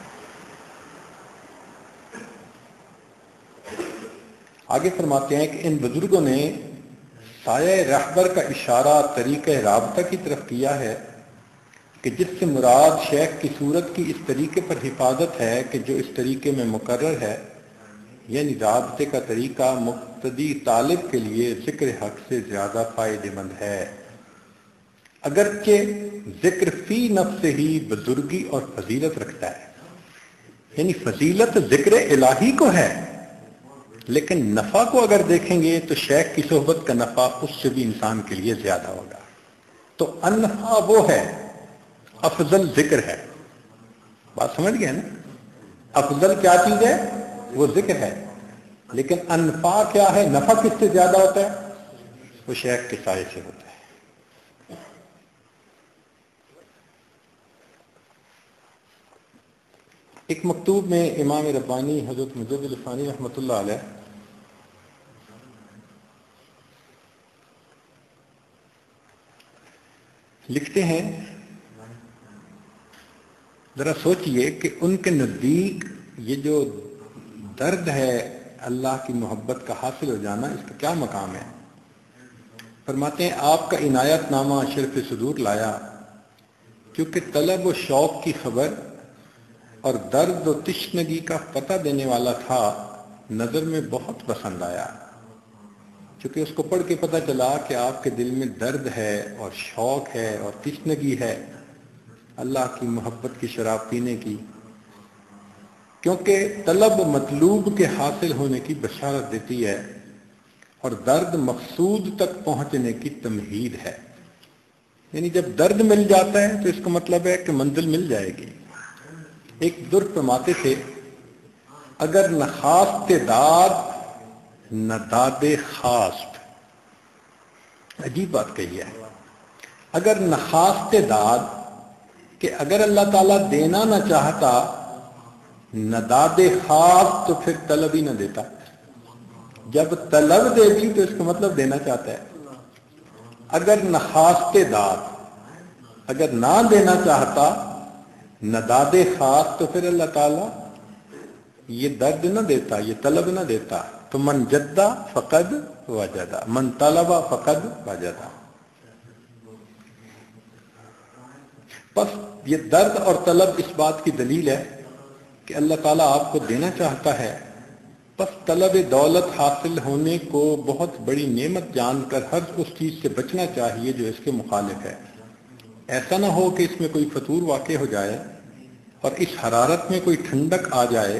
آگے فرماتے ہیں کہ ان بزرگوں نے سایہ رہبر کا اشارہ طریقہ رابطہ کی طرف کیا ہے کہ جس سے مراد شیخ کی صورت کی اس طریقے پر حفاظت ہے کہ جو اس طریقے میں مقرر ہے، یعنی رابطے کا طریقہ مقتدی طالب کے لیے ذکر حق سے زیادہ فائدہ مند ہے، اگرچہ ذکر فی نفس ہی بزرگی اور فضیلت رکھتا ہے، یعنی فضیلت ذکر الہی کو ہے، لیکن نفع کو اگر دیکھیں گے تو شیخ کی صحبت کا نفع اس سے بھی انسان کے لیے زیادہ ہوگا۔ تو انفع وہ ہے، افضل ذکر ہے۔ بات سمجھ گئے نا؟ افضل کیا چیز ہے؟ وہ ذکر ہے، لیکن انفع کیا ہے؟ نفع کس سے زیادہ ہوتا ہے؟ وہ شیخ کے سائے سے ہوتا ہے۔ ایک مکتوب میں امام ربانی حضرت مجدد الفانی رحمۃ اللہ علیہ لکھتے ہیں، ذرا سوچئے کہ ان کے نزدیک یہ جو درد ہے اللہ کی محبت کا حاصل ہو جانا، اس کا کیا مقام ہے؟ فرماتے ہیں آپ کا عنایت نامہ شرف صدور لایا، کیونکہ طلب و شوق کی خبر اور درد و تشنگی کا پتہ دینے والا تھا، نظر میں بہت پسند آیا۔ چونکہ اس کو پڑھ کے پتہ چلا کہ آپ کے دل میں درد ہے اور شوق ہے اور تشنگی ہے اللہ کی محبت کی شراب پینے کی، کیونکہ طلب مطلوب کے حاصل ہونے کی بشارت دیتی ہے اور درد مقصود تک پہنچنے کی تمہید ہے۔ یعنی جب درد مل جاتا ہے تو اس کا مطلب ہے کہ منزل مل جائے گی۔ ایک بزرگ فرماتے تھے، اگر نہ خواست داد نہ داد خواست، عجیب بات کہی ہے، اگر نہ خواست داد کہ اگر اللہ تعالیٰ دینا نہ چاہتا، نہ داد خواست تو پھر طلب ہی نہ دیتا، جب طلب دے دی تو اس کا مطلب دینا چاہتا ہے۔ اگر نہ خواست داد، اگر نہ دینا چاہتا، نہ داد خاص تو پھر اللہ تعالیٰ یہ درد نہ دیتا، یہ طلب نہ دیتا۔ تو من جدہ فقد وجدہ، من طلب فقد وجدہ۔ بس یہ درد اور طلب اس بات کی دلیل ہے کہ اللہ تعالیٰ آپ کو دینا چاہتا ہے، بس طلب دولت حاصل ہونے کو بہت بڑی نعمت جان کر ہر اس چیز سے بچنا چاہیے جو اس کے مخالف ہے۔ ایسا نہ ہو کہ اس میں کوئی فطور واقع ہو جائے اور اس حرارت میں کوئی ٹھنڈک آ جائے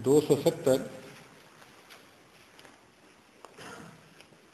270,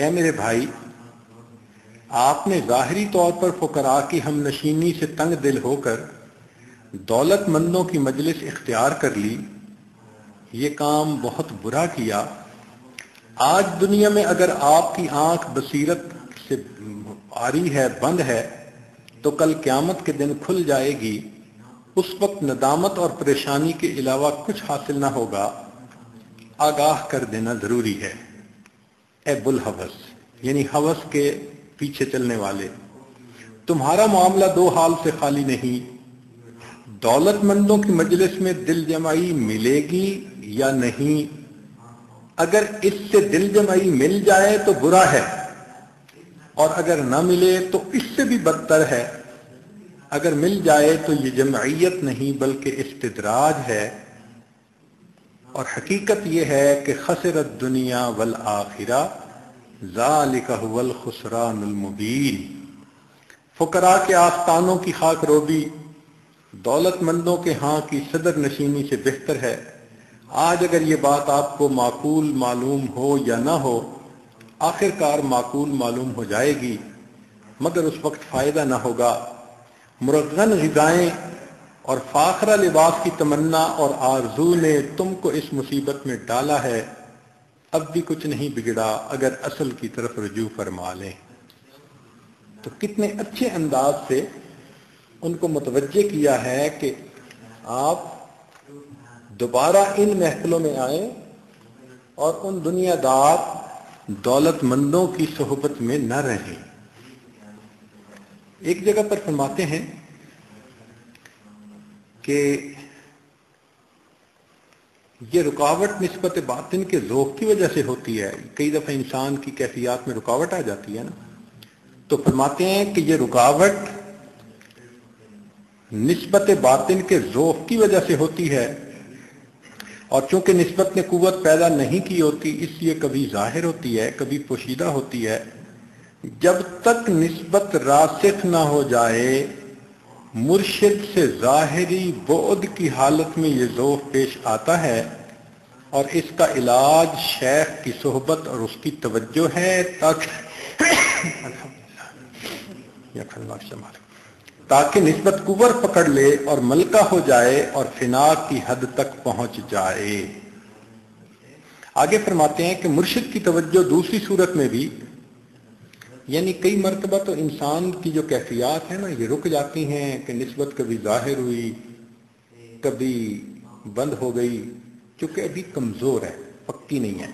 اے میرے بھائی، آپ نے ظاہری طور پر فقراء کی ہم نشینی سے تنگ دل ہو کر دولت مندوں کی مجلس اختیار کر لی، یہ کام بہت برا کیا۔ آج دنیا میں اگر آپ کی آنکھ بصیرت سے آری ہے، بند ہے، تو کل قیامت کے دن کھل جائے گی، اس وقت ندامت اور پریشانی کے علاوہ کچھ حاصل نہ ہوگا۔ آگاہ کر دینا ضروری ہے۔ اے بلحوث، یعنی ہوس کے پیچھے چلنے والے، تمہارا معاملہ دو حال سے خالی نہیں، دولت مندوں کی مجلس میں دل جمعی ملے گی یا نہیں۔ اگر اس سے دل جمعی مل جائے تو برا ہے، اور اگر نہ ملے تو اس سے بھی بدتر ہے۔ اگر مل جائے تو یہ جمعیت نہیں بلکہ استدراج ہے، اور حقیقت یہ ہے کہ خسر الدنیا والآخرہ ذالک هو الخسران المبین۔ فقراء کے آستانوں کی خاک روبی دولت مندوں کے ہاں کی صدر نشینی سے بہتر ہے۔ آج اگر یہ بات آپ کو معقول معلوم ہو یا نہ ہو، آخر کار معقول معلوم ہو جائے گی، مگر اس وقت فائدہ نہ ہوگا۔ مرغن غذائیں اور فاخرہ لباس کی تمنا اور آرزو نے تم کو اس مصیبت میں ڈالا ہے، اب بھی کچھ نہیں بگڑا اگر اصل کی طرف رجوع فرما لیں۔ تو کتنے اچھے انداز سے ان کو متوجہ کیا ہے کہ آپ دوبارہ ان محفلوں میں آئیں اور ان دنیا دار دولت مندوں کی صحبت میں نہ رہیں۔ ایک جگہ پر فرماتے ہیں کہ یہ رکاوٹ نسبت باطن کے ذوق کی وجہ سے ہوتی ہے۔ کئی دفعہ انسان کی کیفیات میں رکاوٹ آ جاتی ہے نا، تو فرماتے ہیں کہ یہ رکاوٹ نسبت باطن کے ذوق کی وجہ سے ہوتی ہے، اور چونکہ نسبت نے قوت پیدا نہیں کی ہوتی، اس لیے کبھی ظاہر ہوتی ہے، کبھی پوشیدہ ہوتی ہے۔ جب تک نسبت راسخ نہ ہو جائے، مرشد سے ظاہری بعد کی حالت میں یہ ذوق پیش آتا ہے، اور اس کا علاج شیخ کی صحبت اور اس کی توجہ ہے، تاکہ نسبت قوت پکڑ لے اور ملکہ ہو جائے اور فنا کی حد تک پہنچ جائے۔ آگے فرماتے ہیں کہ مرشد کی توجہ دوسری صورت میں بھی، یعنی کئی مرتبہ تو انسان کی جو کیفیات ہیں نا، یہ رک جاتی ہیں کہ نسبت کبھی ظاہر ہوئی، کبھی بند ہو گئی، کیونکہ ابھی کمزور ہے، پکی نہیں ہے۔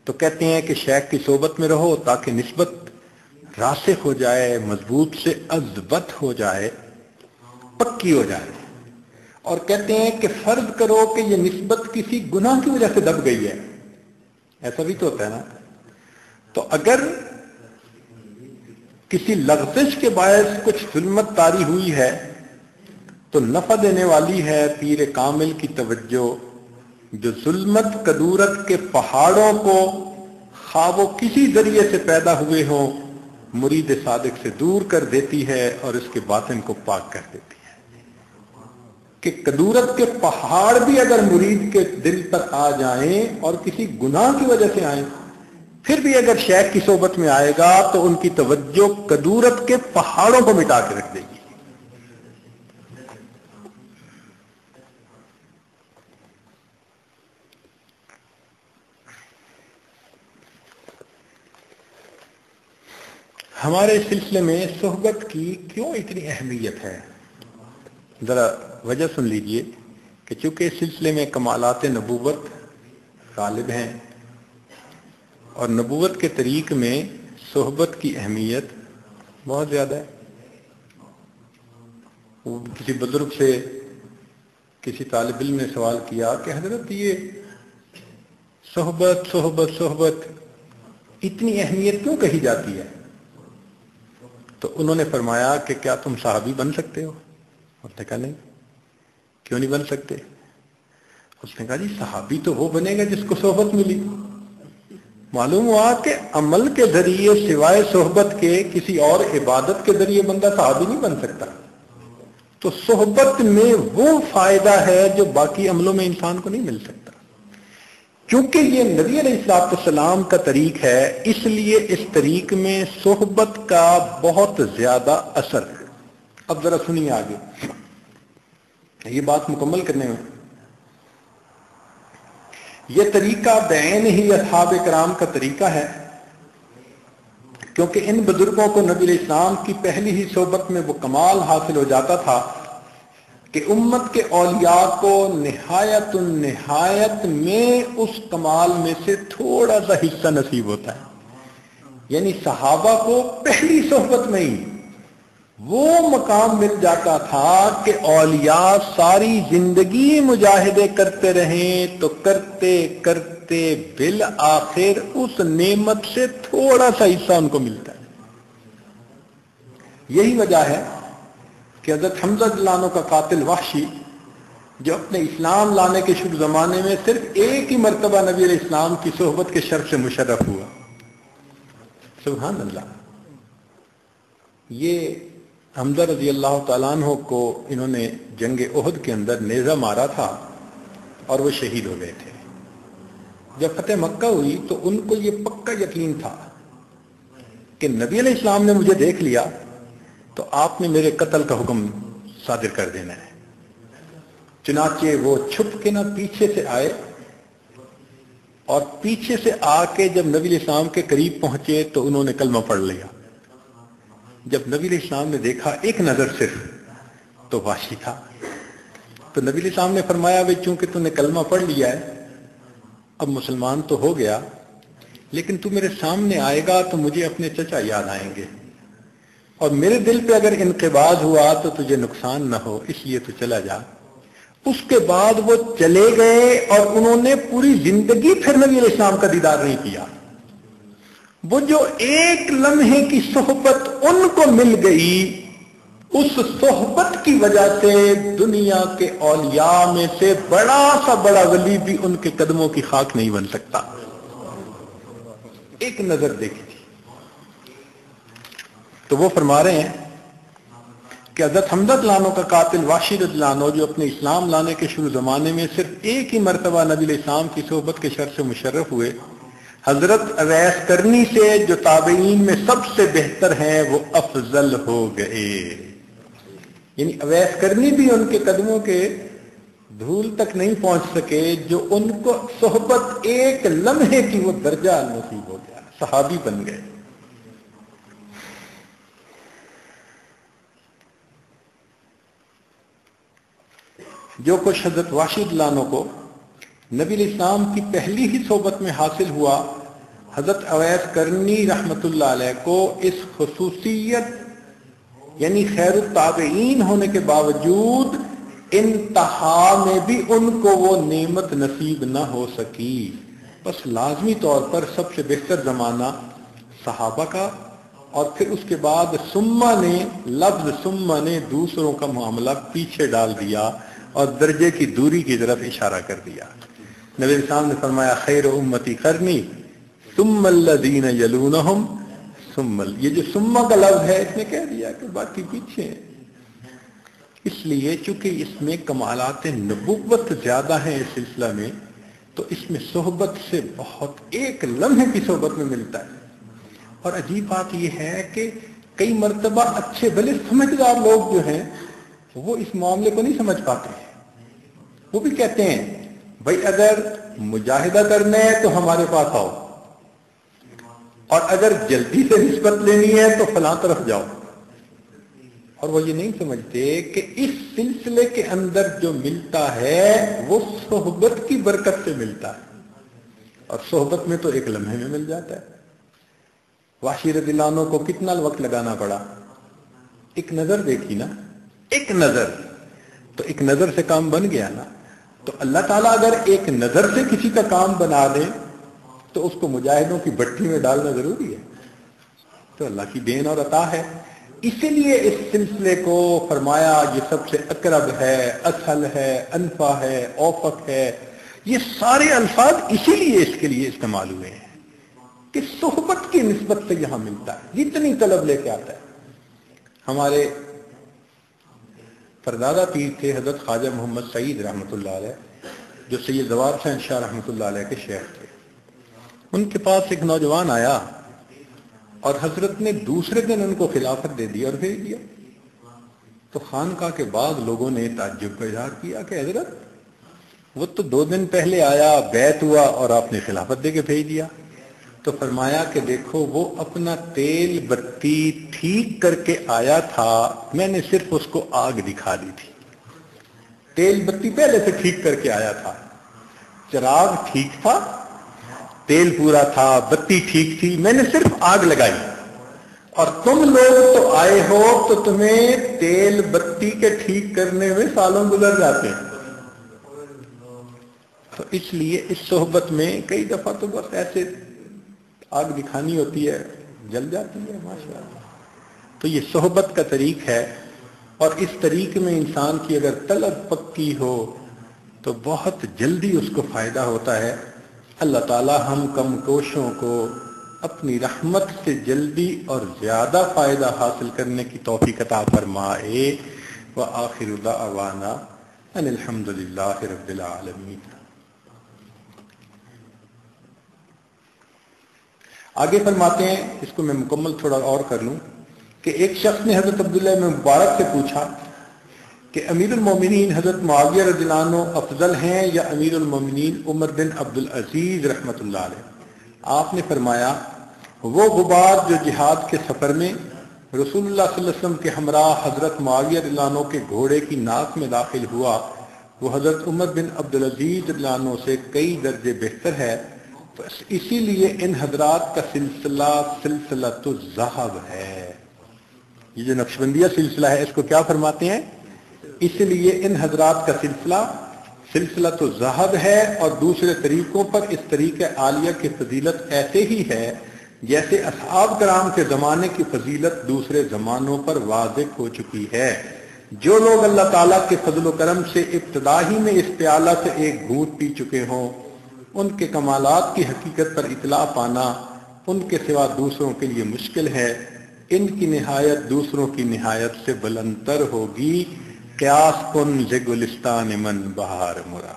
تو کہتے ہیں کہ شیخ کی صحبت میں رہو تاکہ نسبت راسخ ہو جائے، مضبوط سے اضبط ہو جائے، پکی ہو جائے۔ اور کہتے ہیں کہ فرض کرو کہ یہ نسبت کسی گناہ کی وجہ سے دب گئی ہے، ایسا بھی تو ہوتا ہے نا۔ تو اگر کسی لغزش کے باعث کچھ ظلمت طاری ہوئی ہے تو نفع دینے والی ہے پیر کامل کی توجہ، جو ظلمت کدورت کے پہاڑوں کو خواہ وہ کسی ذریعے سے پیدا ہوئے ہوں مرید صادق سے دور کر دیتی ہے اور اس کے باطن کو پاک کر دیتی ہے۔ کہ کدورت کے پہاڑ بھی اگر مرید کے دل پر آ جائیں اور کسی گناہ کی وجہ سے آئیں، پھر بھی اگر شیخ کی صحبت میں آئے گا تو ان کی توجہ کدورت کے پہاڑوں کو مٹا کے رکھ دے گی۔ ہمارے سلسلے میں صحبت کی کیوں اتنی اہمیت ہے؟ ذرا وجہ سن لیجئے کہ چونکہ اس سلسلے میں کمالات نبوت غالب ہیں، اور نبوت کے طریق میں صحبت کی اہمیت بہت زیادہ ہے۔ کسی بزرگ سے کسی طالب علم نے سوال کیا کہ حضرت یہ صحبت صحبت صحبت اتنی اہمیت کیوں کہی جاتی ہے؟ تو انہوں نے فرمایا کہ کیا تم صحابی بن سکتے ہو؟ اس نے کہا نہیں۔ کیوں نہیں بن سکتے؟ اس نے کہا جی صحابی تو وہ بنے گا جس کو صحبت ملی۔ معلوم ہوا کہ عمل کے ذریعے سوائے صحبت کے کسی اور عبادت کے ذریعے بندہ صحابی نہیں بن سکتا۔ تو صحبت میں وہ فائدہ ہے جو باقی عملوں میں انسان کو نہیں مل سکتا۔ چونکہ یہ نبی علیہ السلام کا طریق ہے، اس لیے اس طریق میں صحبت کا بہت زیادہ اثر ہے۔ اب ذرا سنیے آگے، یہ بات مکمل کرنے میں، یہ طریقہ بعین ہی اصحاب کرام کا طریقہ ہے، کیونکہ ان بزرگوں کو نبی علیہ السلام کی پہلی ہی صحبت میں وہ کمال حاصل ہو جاتا تھا کہ امت کے اولیاء کو نہایت النہایت میں اس کمال میں سے تھوڑا سا حصہ نصیب ہوتا ہے۔ یعنی صحابہ کو پہلی صحبت میں ہی وہ مقام مل جاتا تھا کہ اولیاء ساری زندگی مجاہدے کرتے رہیں تو کرتے کرتے بالآخر اس نعمت سے تھوڑا سا حصہ ان کو ملتا ہے۔ یہی وجہ ہے کہ حضرت حمزہ رضی اللہ عنہ کا قاتل وحشی، جو اپنے اسلام لانے کے شروع زمانے میں صرف ایک ہی مرتبہ نبی علیہ السلام کی صحبت کے شرف سے مشرف ہوا، سبحان اللہ، یہ حمزہ رضی اللہ تعالیٰ عنہ کو انہوں نے جنگ احد کے اندر نیزہ مارا تھا اور وہ شہید ہو گئے تھے۔ جب فتح مکہ ہوئی تو ان کو یہ پکا یقین تھا کہ نبی علیہ السلام نے مجھے دیکھ لیا تو آپ نے میرے قتل کا حکم صادر کر دینا ہے۔ چنانچہ وہ چھپ کے نہ پیچھے سے آئے، اور پیچھے سے آ کے جب نبی علیہ السلام کے قریب پہنچے تو انہوں نے کلمہ پڑھ لیا۔ جب نبی علیہ السلام نے دیکھا ایک نظر صرف، تو وحشی تھا، تو نبی علیہ السلام نے فرمایا بھئی چونکہ تو نے کلمہ پڑھ لیا ہے، اب مسلمان تو ہو گیا، لیکن تو میرے سامنے آئے گا تو مجھے اپنے چچا یاد آئیں گے، اور میرے دل پہ اگر انقباض ہوا تو تجھے نقصان نہ ہو، اس لیے تو چلا جا۔ اس کے بعد وہ چلے گئے اور انہوں نے پوری زندگی پھر نبی علیہ السلام کا دیدار نہیں کیا۔ وہ جو ایک لمحے کی صحبت ان کو مل گئی، اس صحبت کی وجہ سے دنیا کے اولیاء میں سے بڑا سا بڑا ولی بھی ان کے قدموں کی خاک نہیں بن سکتا۔ ایک نظر دیکھی تھی۔ تو وہ فرما رہے ہیں کہ حضرت حمزہ رضی اللہ عنہ کا قاتل وحشی رضی اللہ عنہ، جو اپنے اسلام لانے کے شروع زمانے میں صرف ایک ہی مرتبہ نبی علیہ السلام کی صحبت کے شرف سے مشرف ہوئے، حضرت اویس کرنی سے جو تابعین میں سب سے بہتر ہیں وہ افضل ہو گئے۔ یعنی اویس کرنی بھی ان کے قدموں کے دھول تک نہیں پہنچ سکے، جو ان کو صحبت ایک لمحے کی وہ درجہ نصیب ہو گیا، صحابی بن گئے۔ جو کچھ حضرت وحشی رضی اللہ عنہ کو نبی علیہ السلام کی پہلی ہی صحبت میں حاصل ہوا، حضرت اویس کرنی رحمت اللہ علیہ کو اس خصوصیت یعنی خیر التابعین ہونے کے باوجود انتہا میں بھی ان کو وہ نعمت نصیب نہ ہو سکی۔ بس لازمی طور پر سب سے بہتر زمانہ صحابہ کا، اور پھر اس کے بعد لفظ ثم نے دوسروں کا معاملہ پیچھے ڈال دیا اور درجے کی دوری کی طرف اشارہ کر دیا۔ نبی علیہ السلام نے فرمایا خیر امتی قرنی ثم الذین یلونہم ثم یہ جو ثم کا لفظ ہے اس نے کہہ دیا کہ باقی پیچھے ہیں۔ اس لیے چونکہ اس میں کمالات نبوت زیادہ ہیں اس سلسلہ میں، تو اس میں صحبت سے بہت ایک لمحے کی صحبت میں ملتا ہے۔ اور عجیب بات یہ ہے کہ کئی مرتبہ اچھے بھلے سمجھدار لوگ جو ہیں وہ اس معاملے کو نہیں سمجھ پاتے ہیں، وہ بھی کہتے ہیں بھائی اگر مجاہدہ کرنا ہے تو ہمارے پاس آؤ، اور اگر جلدی سے نسبت لینی ہے تو فلاں طرف جاؤ۔ اور وہ یہ نہیں سمجھتے کہ اس سلسلے کے اندر جو ملتا ہے وہ صحبت کی برکت سے ملتا ہے، اور صحبت میں تو ایک لمحے میں مل جاتا ہے۔ وحشی رضی اللہ عنہ کو کتنا وقت لگانا پڑا؟ ایک نظر دیکھی نا، ایک نظر، تو ایک نظر سے کام بن گیا نا۔ تو اللہ تعالیٰ اگر ایک نظر سے کسی کا کام بنا دے تو اس کو مجاہدوں کی بھٹی میں ڈالنا ضروری ہے، تو اللہ کی دین اور عطا ہے۔ اسی لیے اس سلسلے کو فرمایا یہ سب سے اقرب ہے، اسہل ہے، انفع ہے، اوفق ہے۔ یہ سارے الفاظ اسی لیے اس کے لیے استعمال ہوئے ہیں کہ صحبت کی نسبت سے یہاں ملتا ہے، جتنی طلب لے کے آتا ہے۔ ہمارے پردادا پیر تھے حضرت خواجہ محمد سعید رحمۃ اللہ علیہ، جو سید زوار حسین شاہ رحمۃ اللہ علیہ کے شیخ تھے، ان کے پاس ایک نوجوان آیا اور حضرت نے دوسرے دن ان کو خلافت دے دی اور بھیج دیا۔ تو خانقاہ کے بعد لوگوں نے تعجب کا اظہار کیا کہ حضرت وہ تو 2 دن پہلے آیا، بیعت ہوا اور آپ نے خلافت دے کے بھیج دیا۔ تو فرمایا کہ دیکھو وہ اپنا تیل بتی ٹھیک کر کے آیا تھا، میں نے صرف اس کو آگ دکھا دی تھی۔ تیل بتی پہلے سے ٹھیک کر کے آیا تھا، چراغ ٹھیک تھا، تیل پورا تھا، بتی ٹھیک تھی، میں نے صرف آگ لگائی، اور تم لوگ تو آئے ہو تو تمہیں تیل بتی کے ٹھیک کرنے میں سالوں گزر جاتے ہیں۔ تو اس لیے اس صحبت میں کئی دفعہ تو بس ایسے آگ دکھانی ہوتی ہے، جل جاتی ہے ماشاءاللہ۔ تو یہ صحبت کا طریق ہے، اور اس طریق میں انسان کی اگر طلب پکی ہو تو بہت جلدی اس کو فائدہ ہوتا ہے۔ اللہ تعالی ہم کم کوشوں کو اپنی رحمت سے جلدی اور زیادہ فائدہ حاصل کرنے کی توفیق عطا فرمائے۔ وآخر دعوانا ان الحمد للہ رب العالمین۔ آگے فرماتے ہیں، اس کو میں مکمل تھوڑا اور کر لوں، کہ ایک شخص نے حضرت عبداللہ بن مبارک سے پوچھا کہ امیر المومنین حضرت معاویہ رضی اللہ عنہ افضل ہیں یا امیر المومنین عمر بن عبدالعزیز رحمۃ اللہ علیہ؟ آپ نے فرمایا وہ غبار جو جہاد کے سفر میں رسول اللہ صلی اللہ علیہ وسلم کے ہمراہ حضرت معاویہ رضی اللہ عنہ کے گھوڑے کی ناک میں داخل ہوا وہ حضرت عمر بن عبدالعزیز رضی اللہ عنہ سے کئی درجے بہتر ہے، بس اسی لیے ان حضرات کا سلسلہ سلسلۃ الذہب ہے۔ یہ جو نقشبندیہ سلسلہ ہے اس کو کیا فرماتے ہیں؟ اس لیے ان حضرات کا سلسلہ سلسلۃ الذہب ہے، اور دوسرے طریقوں پر اس طریقہ عالیہ کی فضیلت ایسے ہی ہے جیسے اصحاب کرام کے زمانے کی فضیلت دوسرے زمانوں پر واضح ہو چکی ہے۔ جو لوگ اللہ تعالیٰ کے فضل و کرم سے ابتدا ہی میں اس پیالہ سے ایک گھونٹ پی چکے ہوں، ان کے کمالات کی حقیقت پر اطلاع پانا ان کے سوا دوسروں کے لیے مشکل ہے۔ ان کی نہایت دوسروں کی نہایت سے بلندتر ہوگی۔ قیاس کن ز گلستان من بہار مرا،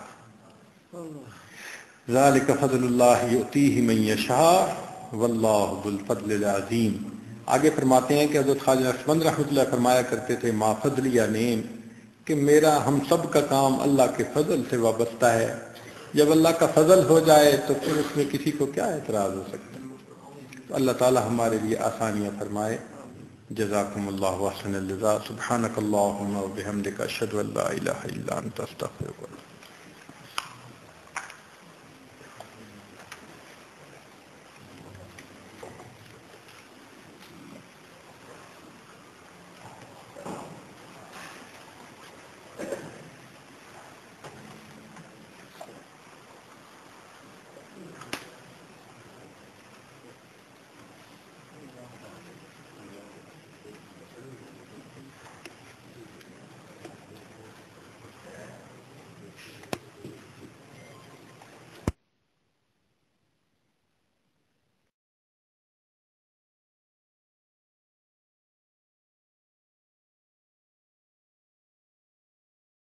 ذالک فضل اللہ یؤتیہ من یشاء واللہ ذو الفضل العظیم۔ آگے فرماتے ہیں کہ حضرت خواجہ نقشبند رحمۃ اللہ فرمایا کرتے تھے ما فضل یا نیم، کہ میرا ہم سب کا کام اللہ کے فضل سے وابستہ ہے۔ جب اللہ کا فضل ہو جائے تو پھر اس میں کسی کو کیا اعتراض ہو سکتا ہے؟ تو اللہ تعالی ہمارے لیے آسانیاں فرمائے۔ جزاکم اللہ احسن الجزاء۔ سبحانک اللہم و بحمدک اشہد ان لا الہ الا انت استغفرک۔